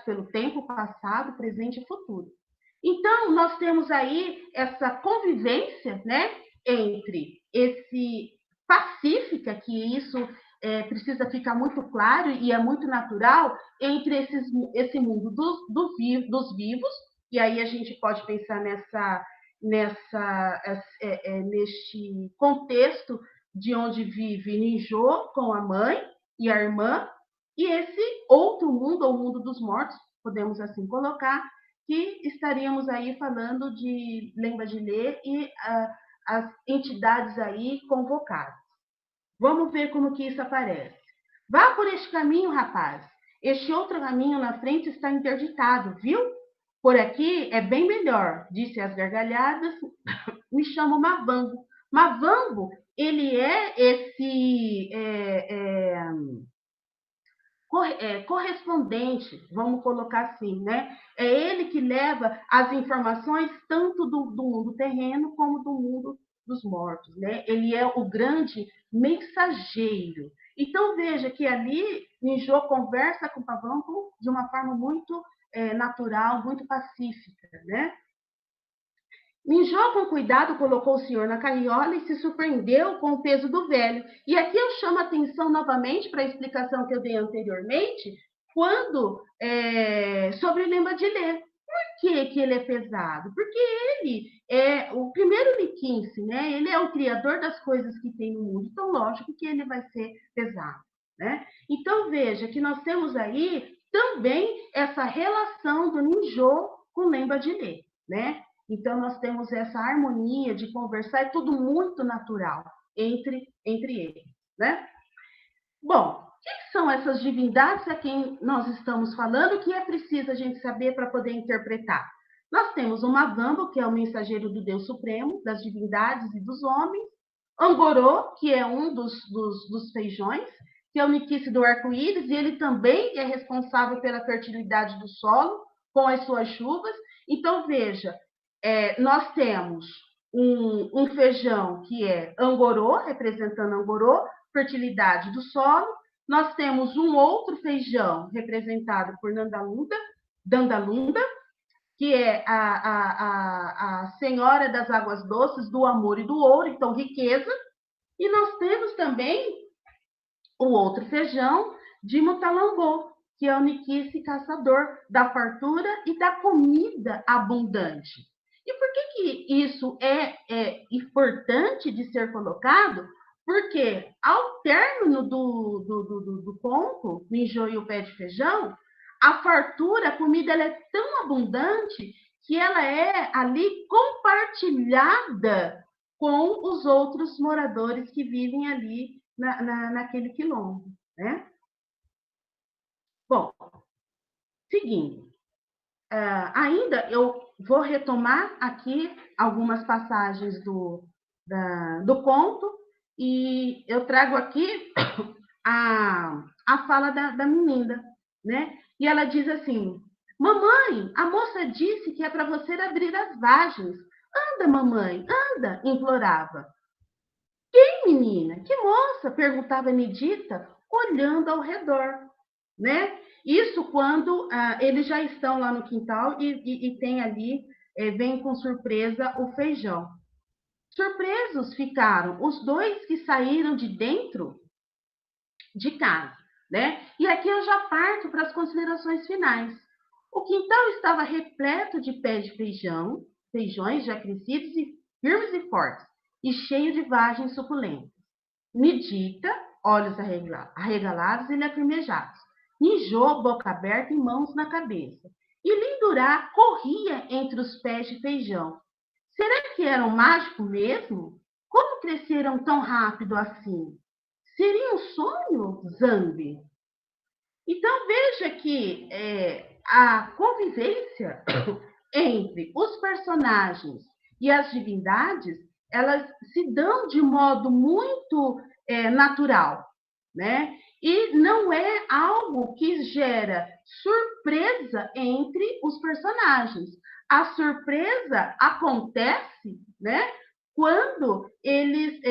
Speaker 3: pelo tempo passado, presente e futuro. Então, nós temos aí essa convivência, né, entre esse pacífica, que isso precisa ficar muito claro e é muito natural, entre esse mundo dos vivos, e aí a gente pode pensar neste contexto de onde vive Ninjô com a mãe e a irmã, e esse outro mundo, ou mundo dos mortos, podemos assim colocar, que estaríamos aí falando de Lemba de Lê e as entidades aí convocadas. Vamos ver como que isso aparece. Vá por este caminho, rapaz. Este outro caminho na frente está interditado, viu? Por aqui é bem melhor, disse às gargalhadas. Me chamo Mavango, Mavambo, ele é esse correspondente, vamos colocar assim, né? É ele que leva as informações tanto do mundo terreno como do mundo dos mortos, né? Ele é o grande mensageiro. Então, veja que ali Ninjô conversa com Pavampo de uma forma muito natural, muito pacífica, né? Ninjô, com cuidado, colocou o senhor na carriola e se surpreendeu com o peso do velho. E aqui eu chamo a atenção novamente para a explicação que eu dei anteriormente, quando sobre Lema de Lê. Por que ele é pesado? Porque ele é o primeiro Niquince, né? Ele é o criador das coisas que tem no mundo. Então, lógico que ele vai ser pesado, né? Então, veja que nós temos aí também essa relação do Ninjô com Lema de Lê, né? Então, nós temos essa harmonia de conversar, é tudo muito natural entre eles, né? Bom, o que são essas divindades a quem nós estamos falando? O que é preciso a gente saber para poder interpretar? Nós temos o Mavambo, que é o mensageiro do Deus Supremo, das divindades e dos homens. Angorô, que é um dos feijões, que é o Niquice do arco-íris, e ele também é responsável pela fertilidade do solo, com as suas chuvas. Então, veja, nós temos um feijão que é Angorô, representando Angorô, fertilidade do solo. Nós temos um outro feijão representado por Dandalunda, que é a senhora das águas doces, do amor e do ouro, então riqueza. E nós temos também o outro feijão de Mutalangô, que é o Niquice caçador da fartura e da comida abundante. E por que isso é importante de ser colocado? Porque ao término do conto, Ninjô e o pé de feijão, a fartura, a comida, ela é tão abundante que ela é ali compartilhada com os outros moradores que vivem ali naquele quilombo, né? Bom, seguindo, ainda eu vou retomar aqui algumas passagens do conto e eu trago aqui a fala da menina, né? E ela diz assim: mamãe, a moça disse que é para você abrir as vagens. Anda, mamãe, anda, implorava. Quem, menina? Que moça? Perguntava Nedita, olhando ao redor, né? Isso quando eles já estão lá no quintal e tem ali, vem com surpresa o feijão. Surpresos ficaram os dois que saíram de dentro de casa, né? E aqui eu já parto para as considerações finais. O quintal estava repleto de pés de feijões já crescidos e firmes e fortes, e cheio de vagens suculentas. Nedita, olhos arregalados e lacrimejados. Ninjô, boca aberta e mãos na cabeça. E Lindurá corria entre os pés de feijão. Será que era um mágico mesmo? Como cresceram tão rápido assim? Seria um sonho, Zambi? Então, veja que a convivência entre os personagens e as divindades, elas se dão de modo muito natural, né? E não é algo que gera surpresa entre os personagens. A surpresa acontece, né, quando eles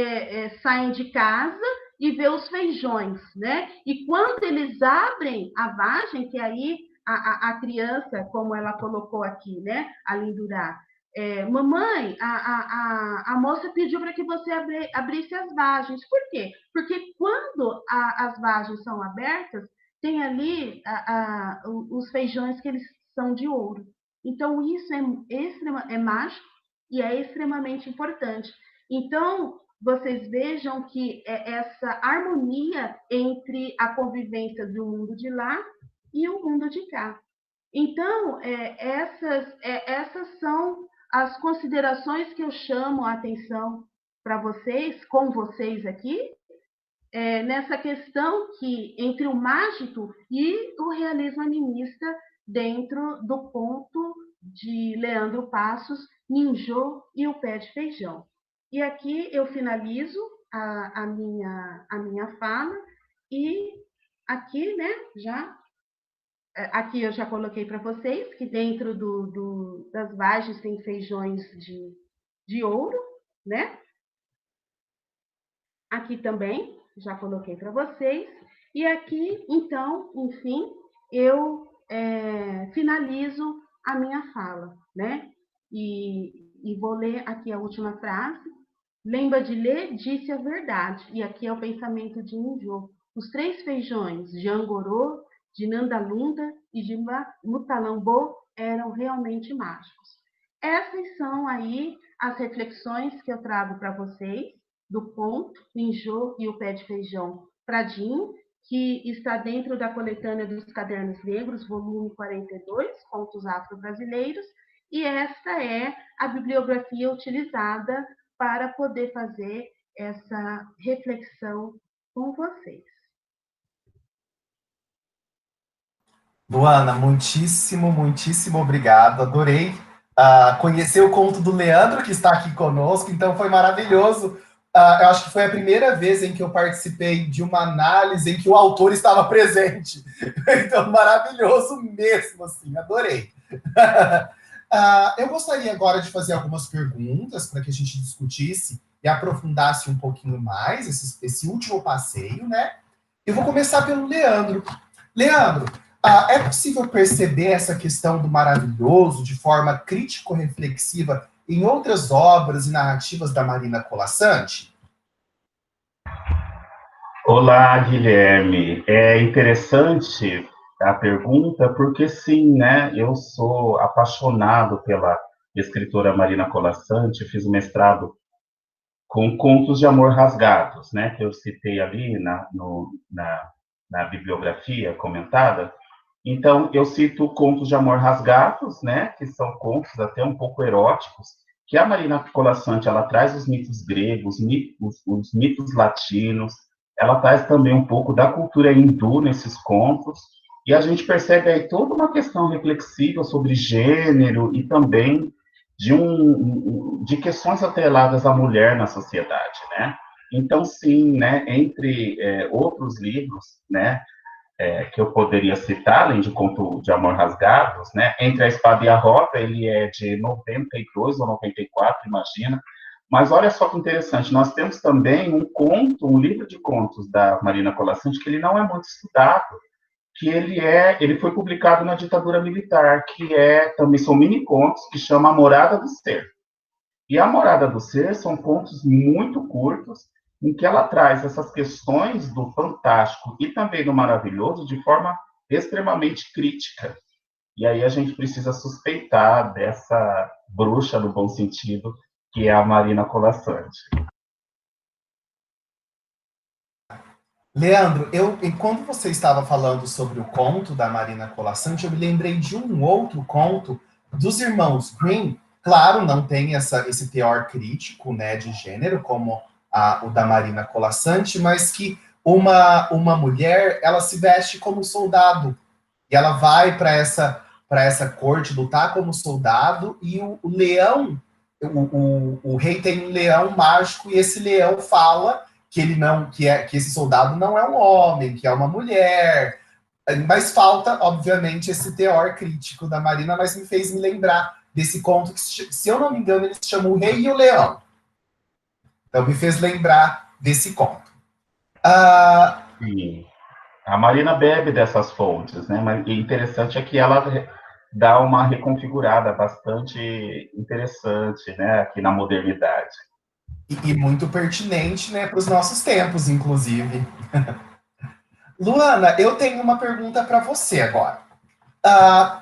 Speaker 3: saem de casa e vê os feijões, né? E quando eles abrem a vagem, que aí a criança, como ela colocou aqui, né? A Lindurá, mamãe, a moça pediu para que você abrisse as vagens. Por quê? Porque quando as vagens são abertas, tem ali os feijões que eles são de ouro. Então, isso é mágico e é extremamente importante. Então, vocês vejam que essa harmonia entre a convivência do mundo de lá e o mundo de cá. Então, essas são as considerações que eu chamo a atenção para vocês, com vocês aqui, nessa questão que entre o mágico e o realismo animista dentro do conto de Leandro Passos, Ninjô e o Pé de Feijão. E aqui eu finalizo a minha fala, e aqui, né, aqui eu já coloquei para vocês que dentro das vagens tem feijões de ouro, né? Aqui também já coloquei para vocês. E aqui, então, enfim, eu finalizo a minha fala, né? E vou ler aqui a última frase. Lembra de ler, disse a verdade. E aqui é o pensamento de Minjô. Os 3 feijões de Angorô, de Nandalunda e de Mutalambô eram realmente mágicos. Essas são aí as reflexões que eu trago para vocês do conto Minjô e o Pé de Feijão Pradinho, que está dentro da coletânea dos Cadernos Negros, volume 42, Contos Afro-Brasileiros, e esta é a bibliografia utilizada para poder fazer essa reflexão com vocês.
Speaker 1: Luana, muitíssimo, muitíssimo obrigado. Adorei conhecer o conto do Leandro, que está aqui conosco, então foi maravilhoso. Eu acho que foi a primeira vez em que eu participei de uma análise em que o autor estava presente. Então, maravilhoso mesmo, assim, adorei. Eu gostaria agora de fazer algumas perguntas para que a gente discutisse e aprofundasse um pouquinho mais esse último passeio, né? Eu vou começar pelo Leandro. Leandro, é possível perceber essa questão do maravilhoso de forma crítico-reflexiva em outras obras e narrativas da Marina Colasanti?
Speaker 2: Olá, Guilherme. É interessante a pergunta, porque sim, né? Eu sou apaixonado pela escritora Marina Colasanti, fiz o mestrado com Contos de Amor Rasgados, né? Que eu citei ali na bibliografia comentada. Então, eu cito Contos de Amor Rasgados, né? Que são contos até um pouco eróticos, que a Marina Colasanti, ela traz os mitos gregos, os mitos latinos, ela traz também um pouco da cultura hindu nesses contos, e a gente percebe aí toda uma questão reflexiva sobre gênero e também de questões atreladas à mulher na sociedade, né? Então, sim, né, entre outros livros, né, que eu poderia citar, além de Conto de Amor Rasgados, né, Entre a Espada e a Roda, ele é de 92 ou 94, imagina. Mas olha só que interessante, nós temos também um livro de contos da Marina Colasanti, que ele não é muito estudado, que ele foi publicado na ditadura militar, que também são mini contos, que chama A Morada do Ser. E A Morada do Ser são contos muito curtos, em que ela traz essas questões do fantástico e também do maravilhoso de forma extremamente crítica. E aí a gente precisa suspeitar dessa bruxa, no bom sentido, que é a Marina Colasanti.
Speaker 1: Leandro, enquanto você estava falando sobre o conto da Marina Colasanti, eu me lembrei de um outro conto dos irmãos Grimm. Claro, não tem esse teor crítico, né, de gênero, como o da Marina Colasanti, mas que uma mulher, ela se veste como soldado, e ela vai para essa corte lutar como soldado, e o leão, o rei tem um leão mágico, e esse leão fala que ele não, que esse soldado não é um homem, que é uma mulher. Mas falta, obviamente, esse teor crítico da Marina, mas me fez me lembrar desse conto que, se eu não me engano, ele se chama O Rei e o Leão. Então me fez lembrar desse conto.
Speaker 2: Sim. A Marina bebe dessas fontes, né? Mas o interessante é que ela dá uma reconfigurada bastante interessante, né, aqui na modernidade.
Speaker 1: E muito pertinente, né, para os nossos tempos, inclusive. Luana, eu tenho uma pergunta para você agora. Ah,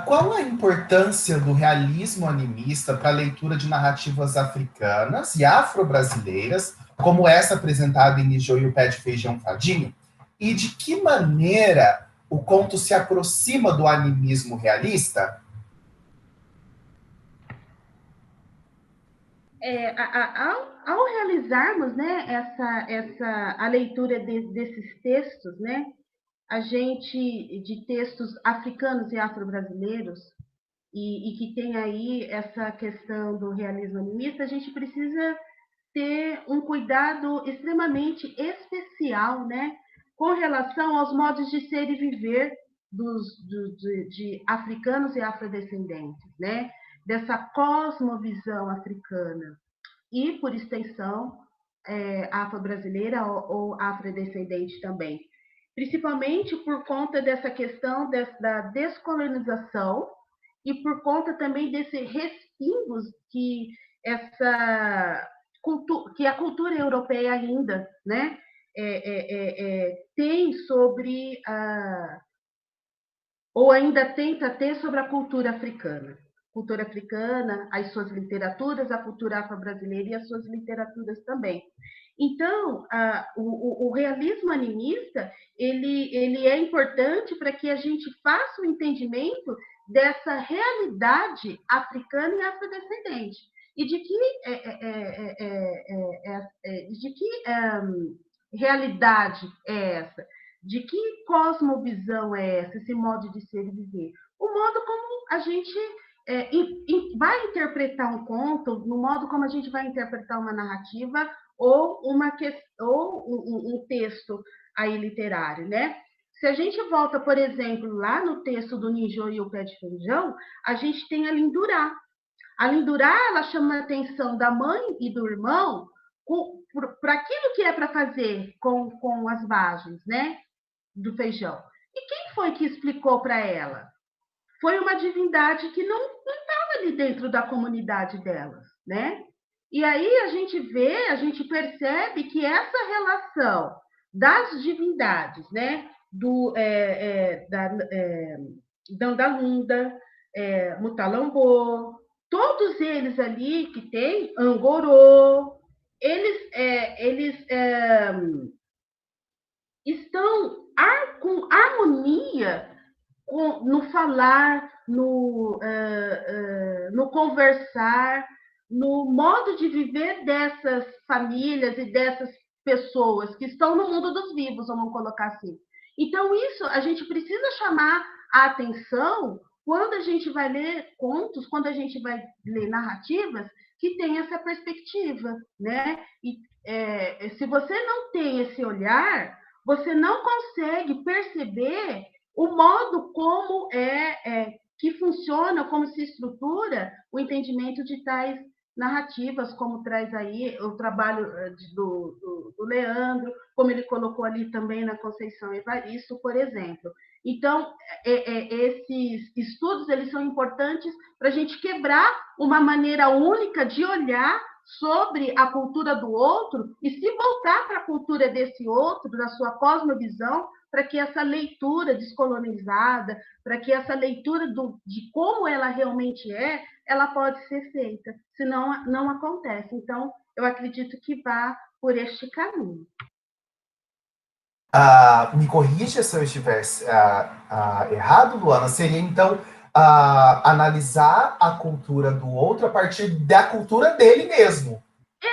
Speaker 1: qual a importância do realismo animista para a leitura de narrativas africanas e afro-brasileiras, como essa apresentada em Nijô e o Pé de Feijão Fadinho? E de que maneira o conto se aproxima do animismo realista?
Speaker 3: Ao realizarmos, né, a leitura desses textos, né, a gente, de textos africanos e afro-brasileiros, e que tem aí essa questão do realismo animista, a gente precisa ter um cuidado extremamente especial, né, com relação aos modos de ser e viver de africanos e afrodescendentes, né, dessa cosmovisão africana e, por extensão, afro-brasileira ou afrodescendente também. Principalmente por conta dessa questão da descolonização e por conta também desses respingos que que a cultura europeia ainda, né, tem sobre ou ainda tenta ter sobre a cultura africana. Cultura africana, as suas literaturas, a cultura afro-brasileira e as suas literaturas também. Então, o realismo animista ele é importante para que a gente faça o entendimento dessa realidade africana e afrodescendente e de que realidade é essa, de que cosmovisão é essa, esse modo de ser e viver, o modo como a gente vai interpretar um conto, no modo como a gente vai interpretar uma narrativa ou um texto aí literário, né? Se a gente volta, por exemplo, lá no texto do Ninjô e o Pé de Feijão, a gente tem a Lindurá. A Lindurá, ela chama a atenção da mãe e do irmão para aquilo que é para fazer com as vagens, né, do feijão. E quem foi que explicou para ela? Foi uma divindade que não estava ali dentro da comunidade delas, né? E aí a gente percebe que essa relação das divindades, né, da Lunda, Mutalambô, todos eles ali que tem Angorô, eles estão com harmonia no falar, no conversar, no modo de viver dessas famílias e dessas pessoas que estão no mundo dos vivos, vamos colocar assim. Então, isso a gente precisa chamar a atenção quando a gente vai ler contos, quando a gente vai ler narrativas que tem essa perspectiva, né? E se você não tem esse olhar, você não consegue perceber o modo como que funciona, como se estrutura o entendimento de tais narrativas, como traz aí o trabalho do Leandro, como ele colocou ali também na Conceição Evaristo, por exemplo. Então, esses estudos eles são importantes para a gente quebrar uma maneira única de olhar sobre a cultura do outro e se voltar para a cultura desse outro, da sua cosmovisão, para que essa leitura descolonizada, para que essa leitura de como ela realmente ela pode ser feita, senão não acontece. Então, eu acredito que vá por este caminho.
Speaker 1: Me corrija se eu estiver errado, Luana, seria então analisar a cultura do outro a partir da cultura dele mesmo.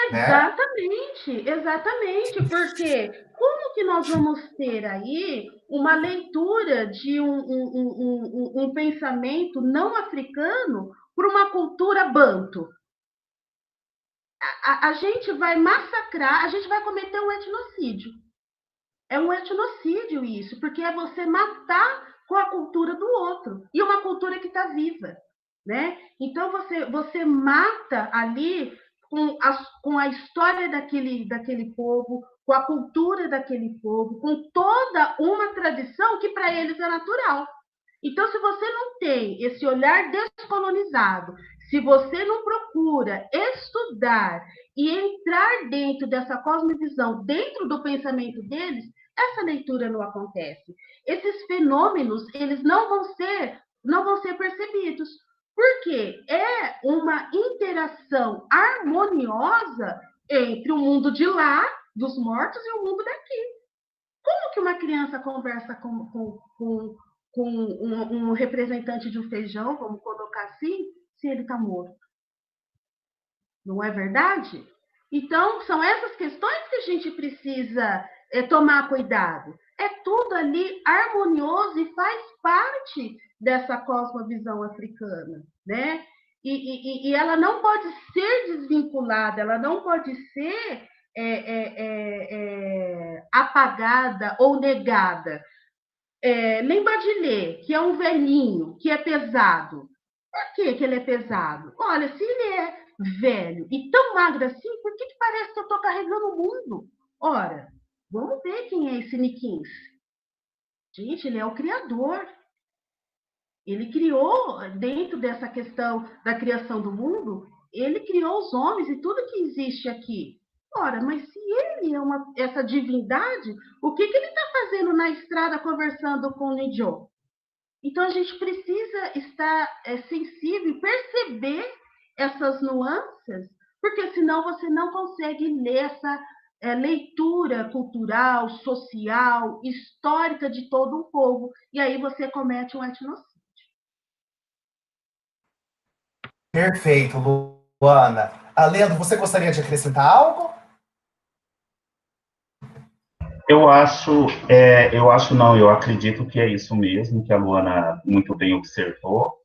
Speaker 3: Exatamente, né? Exatamente, porque como que nós vamos ter aí uma leitura de um pensamento não africano para uma cultura banto? A gente vai massacrar, a gente vai cometer um etnocídio. É um etnocídio isso, porque é você matar com a cultura do outro, e uma cultura que está viva, né? Então, você mata ali com a história daquele povo, com a cultura daquele povo, com toda uma tradição que para eles é natural. Então, se você não tem esse olhar descolonizado, se você não procura estudar e entrar dentro dessa cosmovisão, dentro do pensamento deles, essa leitura não acontece. Esses fenômenos, eles não vão ser percebidos, porque é uma interação harmoniosa entre o mundo de lá, dos mortos, e o mundo daqui. Como que uma criança conversa com um representante de um feijão, vamos colocar assim, se ele está morto? Não é verdade? Então, são essas questões que a gente precisa tomar cuidado. É tudo ali harmonioso e faz parte dessa cosmovisão africana, né? E ela não pode ser desvinculada, ela não pode ser apagada ou negada. Lembadilê, que é um velhinho, que é pesado. Por que ele é pesado? Olha, se ele é velho e tão magro assim, por que parece que eu estou carregando o mundo? Ora, vamos ver quem é esse Nikins. Gente, ele é o criador. Ele criou, dentro dessa questão da criação do mundo, ele criou os homens e tudo que existe aqui. Ora, mas se ele é essa divindade, o que ele está fazendo na estrada conversando com o Nijo? Então, a gente precisa estar sensível e perceber essas nuances, porque senão você não consegue ler essa leitura cultural, social, histórica de todo um povo, e aí você comete um etnocídio.
Speaker 1: Perfeito, Luana. Leandro, você gostaria de acrescentar algo?
Speaker 2: Eu acredito que é isso mesmo, que a Luana muito bem observou.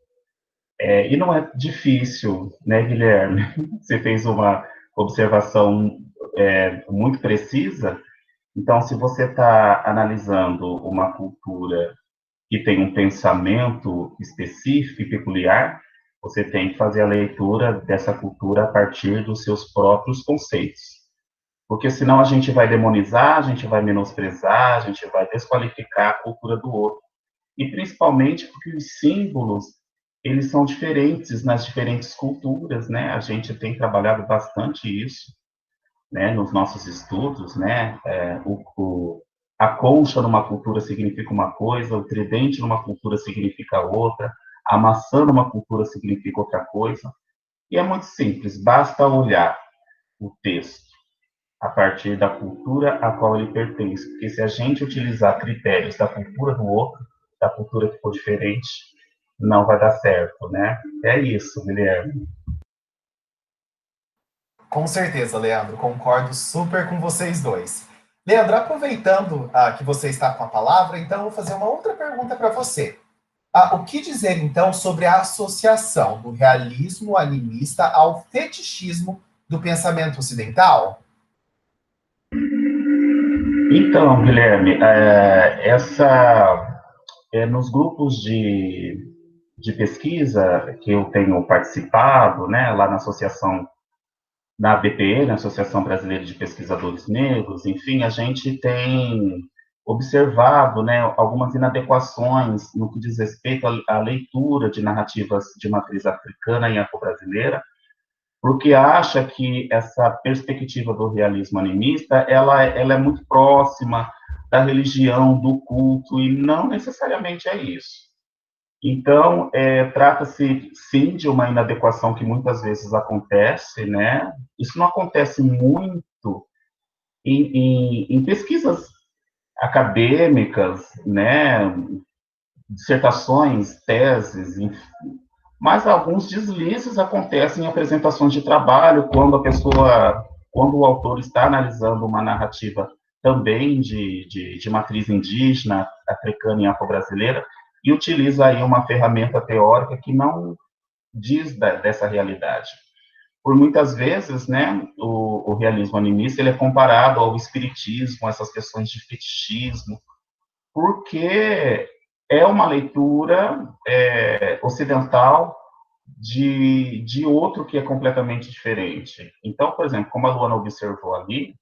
Speaker 2: E não é difícil, né, Guilherme? Você fez uma observação muito precisa. Então, se você está analisando uma cultura que tem um pensamento específico e peculiar, você tem que fazer a leitura dessa cultura a partir dos seus próprios conceitos. Porque senão a gente vai demonizar, a gente vai menosprezar, a gente vai desqualificar a cultura do outro. E principalmente porque os símbolos, eles são diferentes nas diferentes culturas, né? A gente tem trabalhado bastante isso, né, nos nossos estudos, né? A concha numa cultura significa uma coisa, o tridente numa cultura significa outra, a maçã numa cultura significa outra coisa. E é muito simples, basta olhar o texto a partir da cultura a qual ele pertence. Porque se a gente utilizar critérios da cultura do outro, da cultura que for diferente, não vai dar certo, né? É isso, Guilherme.
Speaker 1: Com certeza, Leandro, concordo super com vocês dois. Leandro, aproveitando que você está com a palavra, então eu vou fazer uma outra pergunta para você. O que dizer, então, sobre a associação do realismo animista ao fetichismo do pensamento ocidental?
Speaker 2: Então, Guilherme, nos grupos de pesquisa que eu tenho participado, né, lá na associação, na ABPE, na Associação Brasileira de Pesquisadores Negros, enfim, a gente tem observado, né, algumas inadequações no que diz respeito à leitura de narrativas de matriz africana e afro-brasileira, porque acha que essa perspectiva do realismo animista, ela é muito próxima da religião, do culto, e não necessariamente é isso. Então, trata-se, sim, de uma inadequação que muitas vezes acontece, né? Isso não acontece muito em pesquisas acadêmicas, né? Dissertações, teses, enfim. Mas alguns deslizes acontecem em apresentações de trabalho, quando o autor está analisando uma narrativa também de matriz indígena, africana e afro-brasileira, e utiliza aí uma ferramenta teórica que não diz dessa realidade. Por muitas vezes, né, o realismo animista ele é comparado ao espiritismo, essas questões de fetichismo, porque é uma leitura ocidental de outro que é completamente diferente. Então, por exemplo, como a Luana observou ali,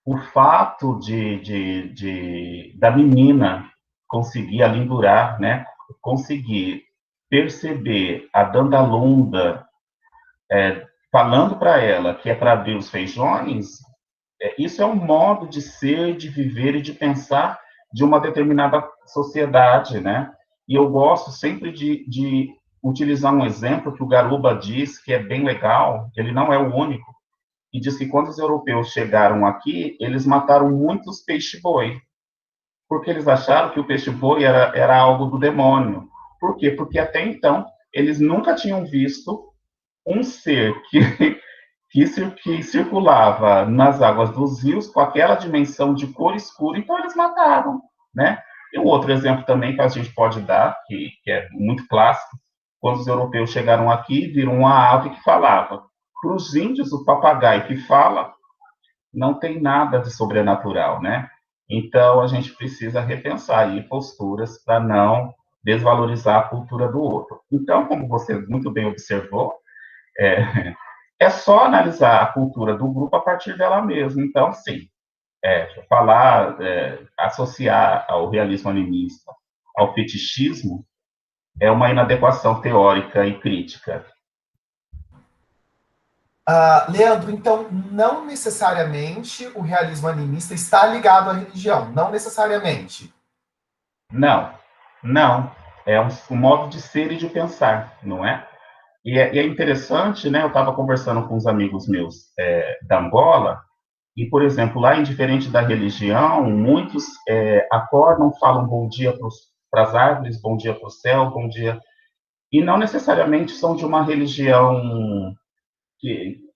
Speaker 2: o fato da menina conseguir alindurar, né, conseguir perceber a Dandalunda falando para ela que é para abrir os feijões, isso é um modo de ser, de viver e de pensar de uma determinada sociedade, né? E eu gosto sempre de utilizar um exemplo que o Garuba diz que é bem legal, ele não é o único, e diz que quando os europeus chegaram aqui, eles mataram muitos peixe-boi, porque eles acharam que o peixe-boi era algo do demônio. Por quê? Porque até então, eles nunca tinham visto um ser que circulava nas águas dos rios com aquela dimensão de cor escura, então eles mataram, né? E um outro exemplo também que a gente pode dar, que é muito clássico, quando os europeus chegaram aqui, viram uma ave que falava. Para os índios, o papagaio que fala não tem nada de sobrenatural, né? Então, a gente precisa repensar aí posturas para não desvalorizar a cultura do outro. Então, como você muito bem observou, é, é só analisar a cultura do grupo a partir dela mesma. Então, sim, associar ao realismo animista ao fetichismo é uma inadequação teórica e crítica.
Speaker 1: Leandro, então, não necessariamente o realismo animista está ligado à religião, não necessariamente.
Speaker 2: Não, não. É um modo de ser e de pensar, não é? E é interessante, né? Eu estava conversando com uns amigos meus da Angola, e, por exemplo, lá, indiferente da religião, muitos acordam, falam bom dia para as árvores, bom dia para o céu, bom dia. E não necessariamente são de uma religião que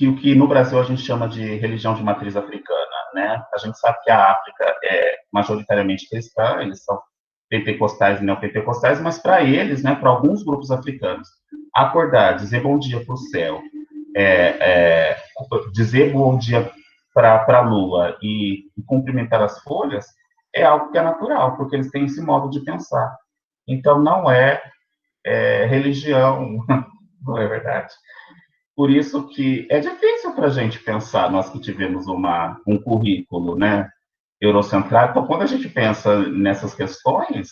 Speaker 2: o que no Brasil a gente chama de religião de matriz africana, né? A gente sabe que a África é majoritariamente cristã, eles são pentecostais e neopentecostais, mas para eles, né, para alguns grupos africanos, acordar, dizer bom dia para o céu, dizer bom dia para a lua e cumprimentar as folhas é algo que é natural, porque eles têm esse modo de pensar. Então, não é religião, não é verdade? Por isso que é difícil para a gente pensar, nós que tivemos um currículo, né, eurocentrado. Então, quando a gente pensa nessas questões,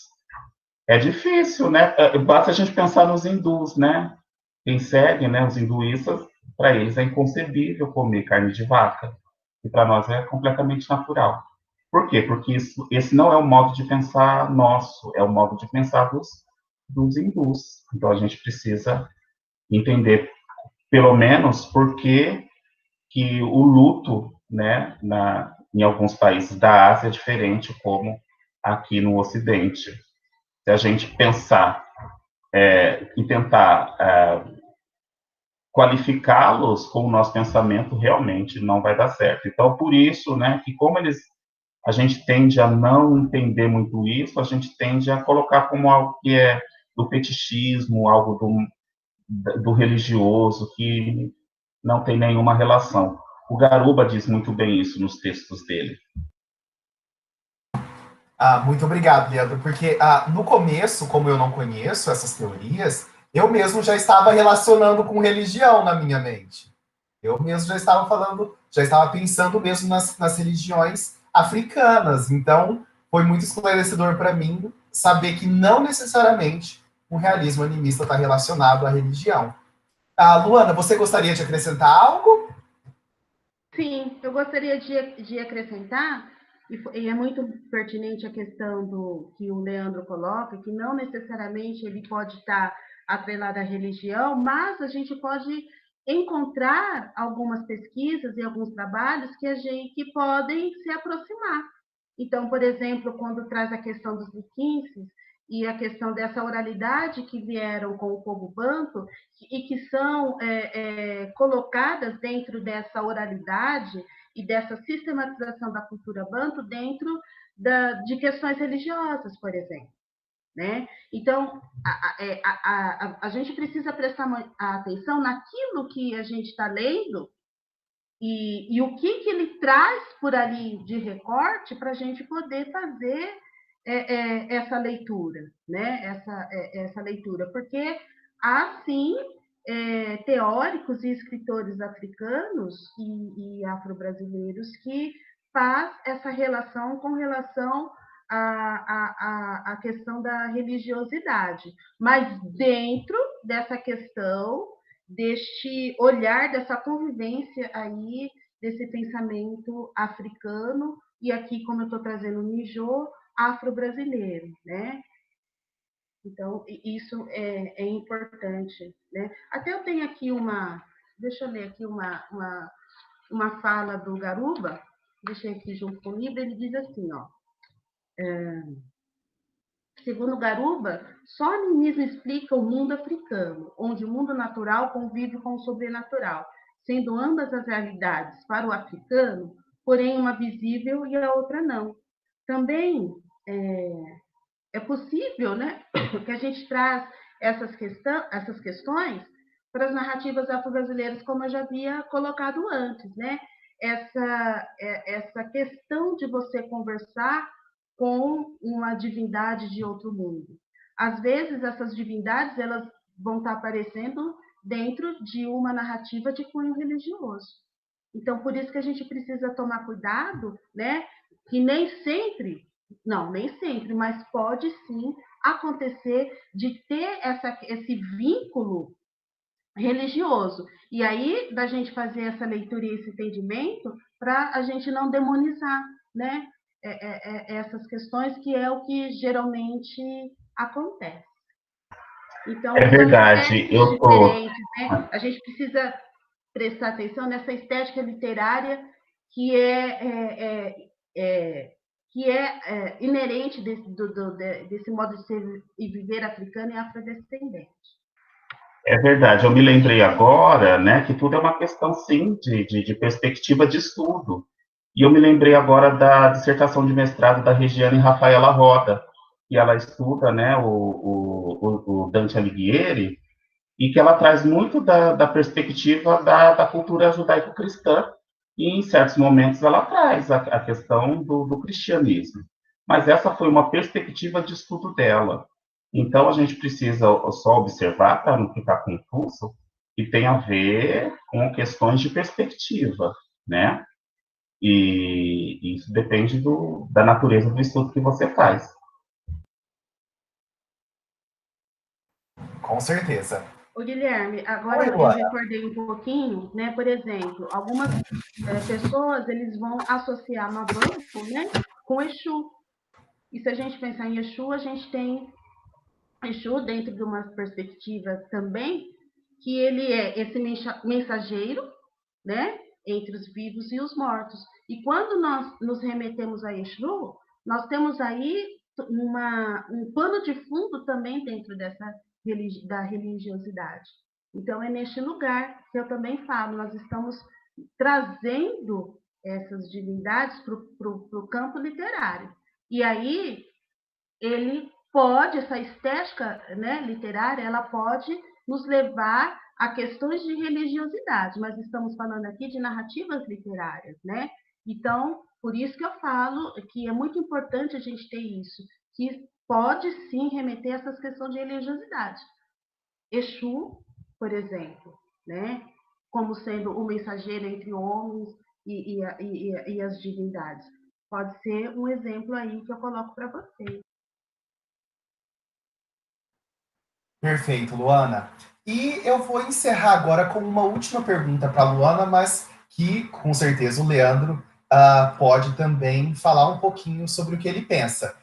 Speaker 2: é difícil, né? Basta a gente pensar nos hindus, né? Quem segue, né, os hinduístas, para eles é inconcebível comer carne de vaca, e para nós é completamente natural. Por quê? Porque esse não é o modo de pensar nosso, é o modo de pensar dos hindus. Então, a gente precisa entender pelo menos porque que o luto, né, em alguns países da Ásia é diferente como aqui no Ocidente. Se a gente pensar e tentar qualificá-los com o nosso pensamento, realmente não vai dar certo. Então, por isso, né, que como a gente tende a não entender muito isso, a gente tende a colocar como algo que é do fetichismo, algo do religioso, que não tem nenhuma relação. O Garuba diz muito bem isso nos textos dele.
Speaker 1: Muito obrigado, Leandro, porque no começo, como eu não conheço essas teorias, eu mesmo já estava relacionando com religião na minha mente. Eu mesmo já estava falando, já estava pensando mesmo nas religiões africanas. Então, foi muito esclarecedor para mim saber que não necessariamente o realismo animista está relacionado à religião. Luana, você gostaria de acrescentar algo?
Speaker 3: Sim, eu gostaria de acrescentar, e é muito pertinente a questão do que o Leandro coloca, que não necessariamente ele pode estar atrelado à religião, mas a gente pode encontrar algumas pesquisas e alguns trabalhos que podem se aproximar. Então, por exemplo, quando traz a questão dos liquenses e a questão dessa oralidade que vieram com o povo banto e que são colocadas dentro dessa oralidade e dessa sistematização da cultura banto dentro de questões religiosas, por exemplo. Né? Então, a gente precisa prestar atenção naquilo que a gente está lendo e o que ele traz por ali de recorte para a gente poder fazer essa leitura, né? Essa leitura, porque há sim teóricos e escritores africanos e afro-brasileiros que faz essa relação com relação à questão da religiosidade, mas dentro dessa questão deste olhar, dessa convivência aí, desse pensamento africano, e aqui, como eu estou trazendo o Nijô, afro-brasileiro, né? Então, isso é importante, né? Até eu tenho aqui deixa eu ler aqui uma fala do Garuba, deixei aqui junto com o livro, ele diz assim, ó, segundo Garuba, só a animismo explica o mundo africano, onde o mundo natural convive com o sobrenatural, sendo ambas as realidades para o africano, porém uma visível e a outra não. Também é possível, né, que a gente traz essas questões para as narrativas afro-brasileiras, como eu já havia colocado antes, né? Essa questão de você conversar com uma divindade de outro mundo. Às vezes, essas divindades elas vão estar aparecendo dentro de uma narrativa de cunho religioso. Então, por isso que a gente precisa tomar cuidado, né? Que nem sempre, não, nem sempre, mas pode sim acontecer de ter esse vínculo religioso. E aí, da gente fazer essa leitura e esse entendimento, para a gente não demonizar, né? Essas questões, que é o que geralmente acontece. Então,
Speaker 2: É
Speaker 3: são
Speaker 2: verdade,
Speaker 3: estéticas diferentes, né? A gente precisa prestar atenção nessa estética literária que é inerente desse modo de ser e viver africano e afrodescendente.
Speaker 2: é verdade. Eu me lembrei agora, né, que tudo é uma questão, sim, de perspectiva de estudo. E eu me lembrei agora da dissertação de mestrado da Regiane Rafaela Roda, que ela estuda, né, o Dante Alighieri, e que ela traz muito da perspectiva da cultura judaico-cristã, e em certos momentos ela traz a questão do cristianismo. Mas essa foi uma perspectiva de estudo dela. Então a gente precisa só observar para não ficar confuso que tem a ver com questões de perspectiva, né? E isso depende da natureza do estudo que você faz.
Speaker 1: Com certeza.
Speaker 3: O Guilherme, agora
Speaker 1: Oi,
Speaker 3: eu
Speaker 1: Luana.
Speaker 3: recordei um pouquinho, né? Por exemplo, algumas pessoas eles vão associar Mabanco, né, com Exu. E se a gente pensar em Exu, a gente tem Exu dentro de uma perspectiva também que ele é esse mensageiro, né, entre os vivos e os mortos. E quando nós nos remetemos a Exu, nós temos aí um pano de fundo também dentro da religiosidade. Então, é neste lugar que eu também falo, nós estamos trazendo essas divindades para o campo literário. E aí, essa estética, né, literária, ela pode nos levar a questões de religiosidade, mas estamos falando aqui de narrativas literárias, né? Então, por isso que eu falo que é muito importante a gente ter isso, que pode sim remeter a essas questões de religiosidade. Exu, por exemplo, né? Como sendo o mensageiro entre homens e as divindades. Pode ser um exemplo aí que eu coloco para vocês.
Speaker 1: Perfeito, Luana. E eu vou encerrar agora com uma última pergunta para a Luana, mas que com certeza o Leandro pode também falar um pouquinho sobre o que ele pensa.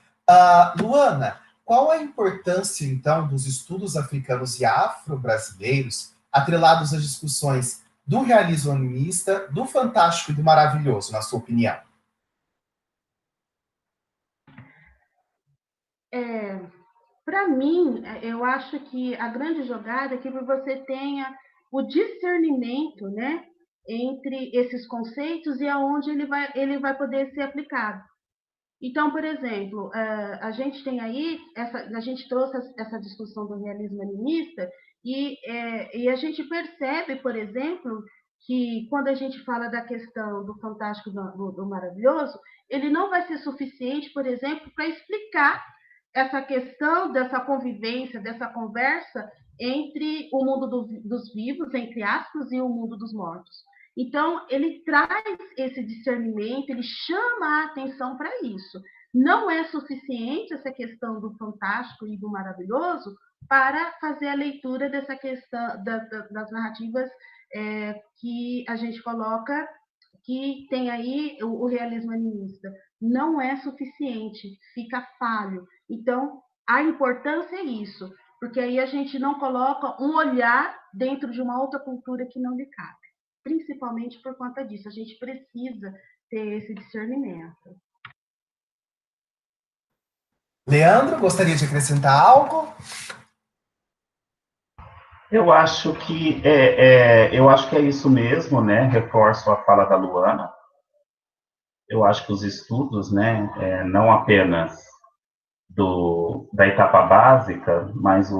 Speaker 1: Luana, qual a importância, então, dos estudos africanos e afro-brasileiros atrelados às discussões do realismo animista, do fantástico e do maravilhoso, na sua opinião?
Speaker 3: Para mim, eu acho que a grande jogada é que você tenha o discernimento, né, entre esses conceitos e aonde ele vai poder ser aplicado. Então, por exemplo, a gente tem aí, a gente trouxe essa discussão do realismo animista e a gente percebe, por exemplo, que quando a gente fala da questão do fantástico, do maravilhoso, ele não vai ser suficiente, por exemplo, para explicar essa questão dessa convivência, dessa conversa entre o mundo dos vivos, entre aspas, e o mundo dos mortos. Então, ele traz esse discernimento, ele chama a atenção para isso. Não é suficiente essa questão do fantástico e do maravilhoso para fazer a leitura dessa questão das narrativas que a gente coloca, que tem aí o realismo animista. Não é suficiente, fica falho. Então, a importância é isso, porque aí a gente não coloca um olhar dentro de uma outra cultura que não lhe cabe. Principalmente por conta disso, a gente precisa ter esse discernimento.
Speaker 1: Leandro, gostaria de acrescentar algo?
Speaker 2: Eu acho que é isso mesmo, né? Reforço a fala da Luana. Eu acho que os estudos, né, não apenas da etapa básica, mas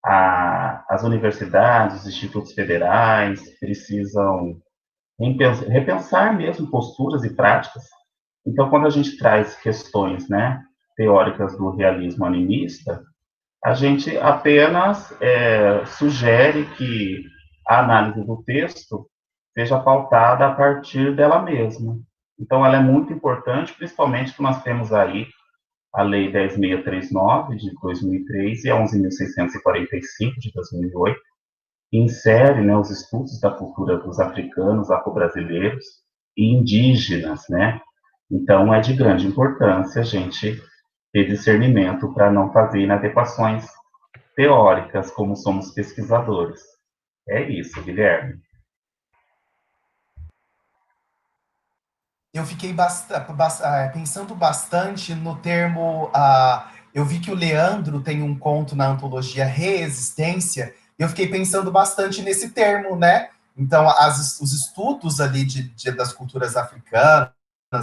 Speaker 2: as universidades, os institutos federais precisam repensar mesmo posturas e práticas. Então, quando a gente traz questões, né, teóricas do realismo animista, a gente apenas sugere que a análise do texto seja pautada a partir dela mesma. Então, ela é muito importante, principalmente que nós temos aí a Lei 10.639, de 2003, e a 11.645, de 2008, que insere, né, os estudos da cultura dos africanos, afro-brasileiros e indígenas, né? Então, é de grande importância a gente ter discernimento para não fazer inadequações teóricas, como somos pesquisadores. É isso, Guilherme.
Speaker 1: Eu fiquei pensando bastante no termo. Eu vi que o Leandro tem um conto na antologia Reexistência, e eu fiquei pensando bastante nesse termo, né? Então, os estudos ali das culturas africanas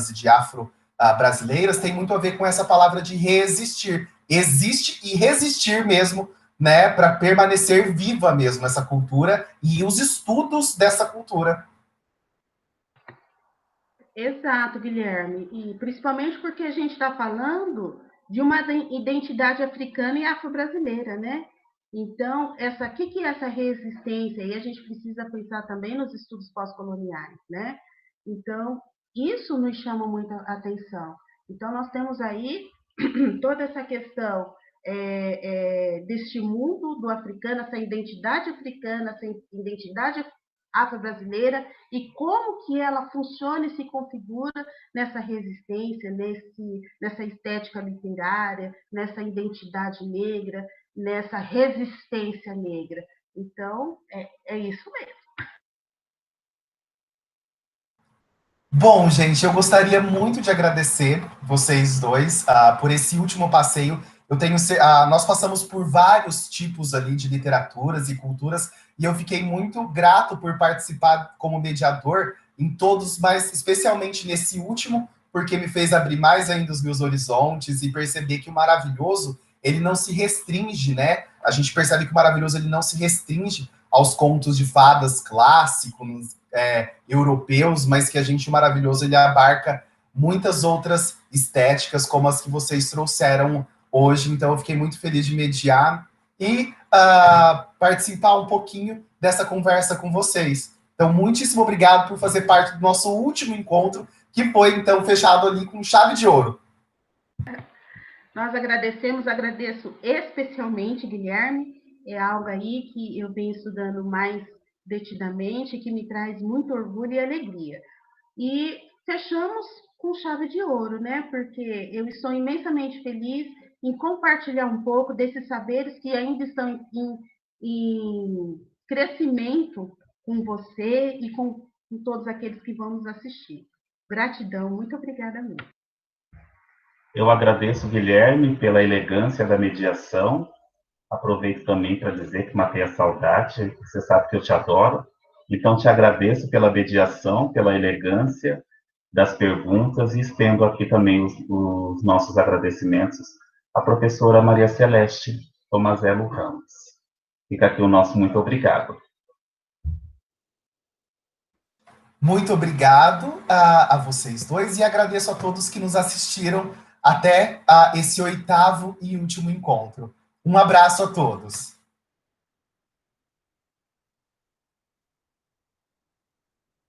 Speaker 1: e de afro-brasileiras têm muito a ver com essa palavra de reexistir. Existe e resistir mesmo, né? Para permanecer viva mesmo essa cultura e os estudos dessa cultura.
Speaker 3: Exato, Guilherme. E principalmente porque a gente está falando de uma identidade africana e afro-brasileira, né? Então, que é essa resistência? E a gente precisa pensar também nos estudos pós-coloniais, né? Então, isso nos chama muita atenção. Então, nós temos aí toda essa questão deste mundo do africano, essa identidade africana, essa identidade afro-brasileira, e como que ela funciona e se configura nessa resistência, nessa estética literária, nessa identidade negra, nessa resistência negra. Então, é isso mesmo.
Speaker 1: Bom, gente, eu gostaria muito de agradecer vocês dois por esse último passeio. Nós passamos por vários tipos ali de literaturas e culturas, e eu fiquei muito grato por participar como mediador em todos, mas especialmente nesse último, porque me fez abrir mais ainda os meus horizontes e perceber que o maravilhoso, ele não se restringe, né? A gente percebe que o maravilhoso, ele não se restringe aos contos de fadas clássicos, europeus, mas que a gente, o maravilhoso, ele abarca muitas outras estéticas, como as que vocês trouxeram hoje. Então, eu fiquei muito feliz de mediar e participar um pouquinho dessa conversa com vocês. Então, muitíssimo obrigado por fazer parte do nosso último encontro, que foi, então, fechado ali com chave de ouro.
Speaker 3: Nós agradeço especialmente, Guilherme, é algo aí que eu venho estudando mais detidamente, que me traz muito orgulho e alegria. E fechamos com chave de ouro, né? Porque eu estou imensamente feliz em compartilhar um pouco desses saberes que ainda estão em crescimento com você e com todos aqueles que vão nos assistir. Gratidão, muito obrigada mesmo.
Speaker 2: Eu agradeço, Guilherme, pela elegância da mediação. Aproveito também para dizer que matei a saudade, você sabe que eu te adoro. Então, te agradeço pela mediação, pela elegância das perguntas e estendo aqui também os nossos agradecimentos à professora Maria Celeste Tomazelo Ramos. Fica aqui o nosso muito obrigado.
Speaker 1: Muito obrigado a vocês dois e agradeço a todos que nos assistiram até esse 8º e último encontro. Um abraço a todos.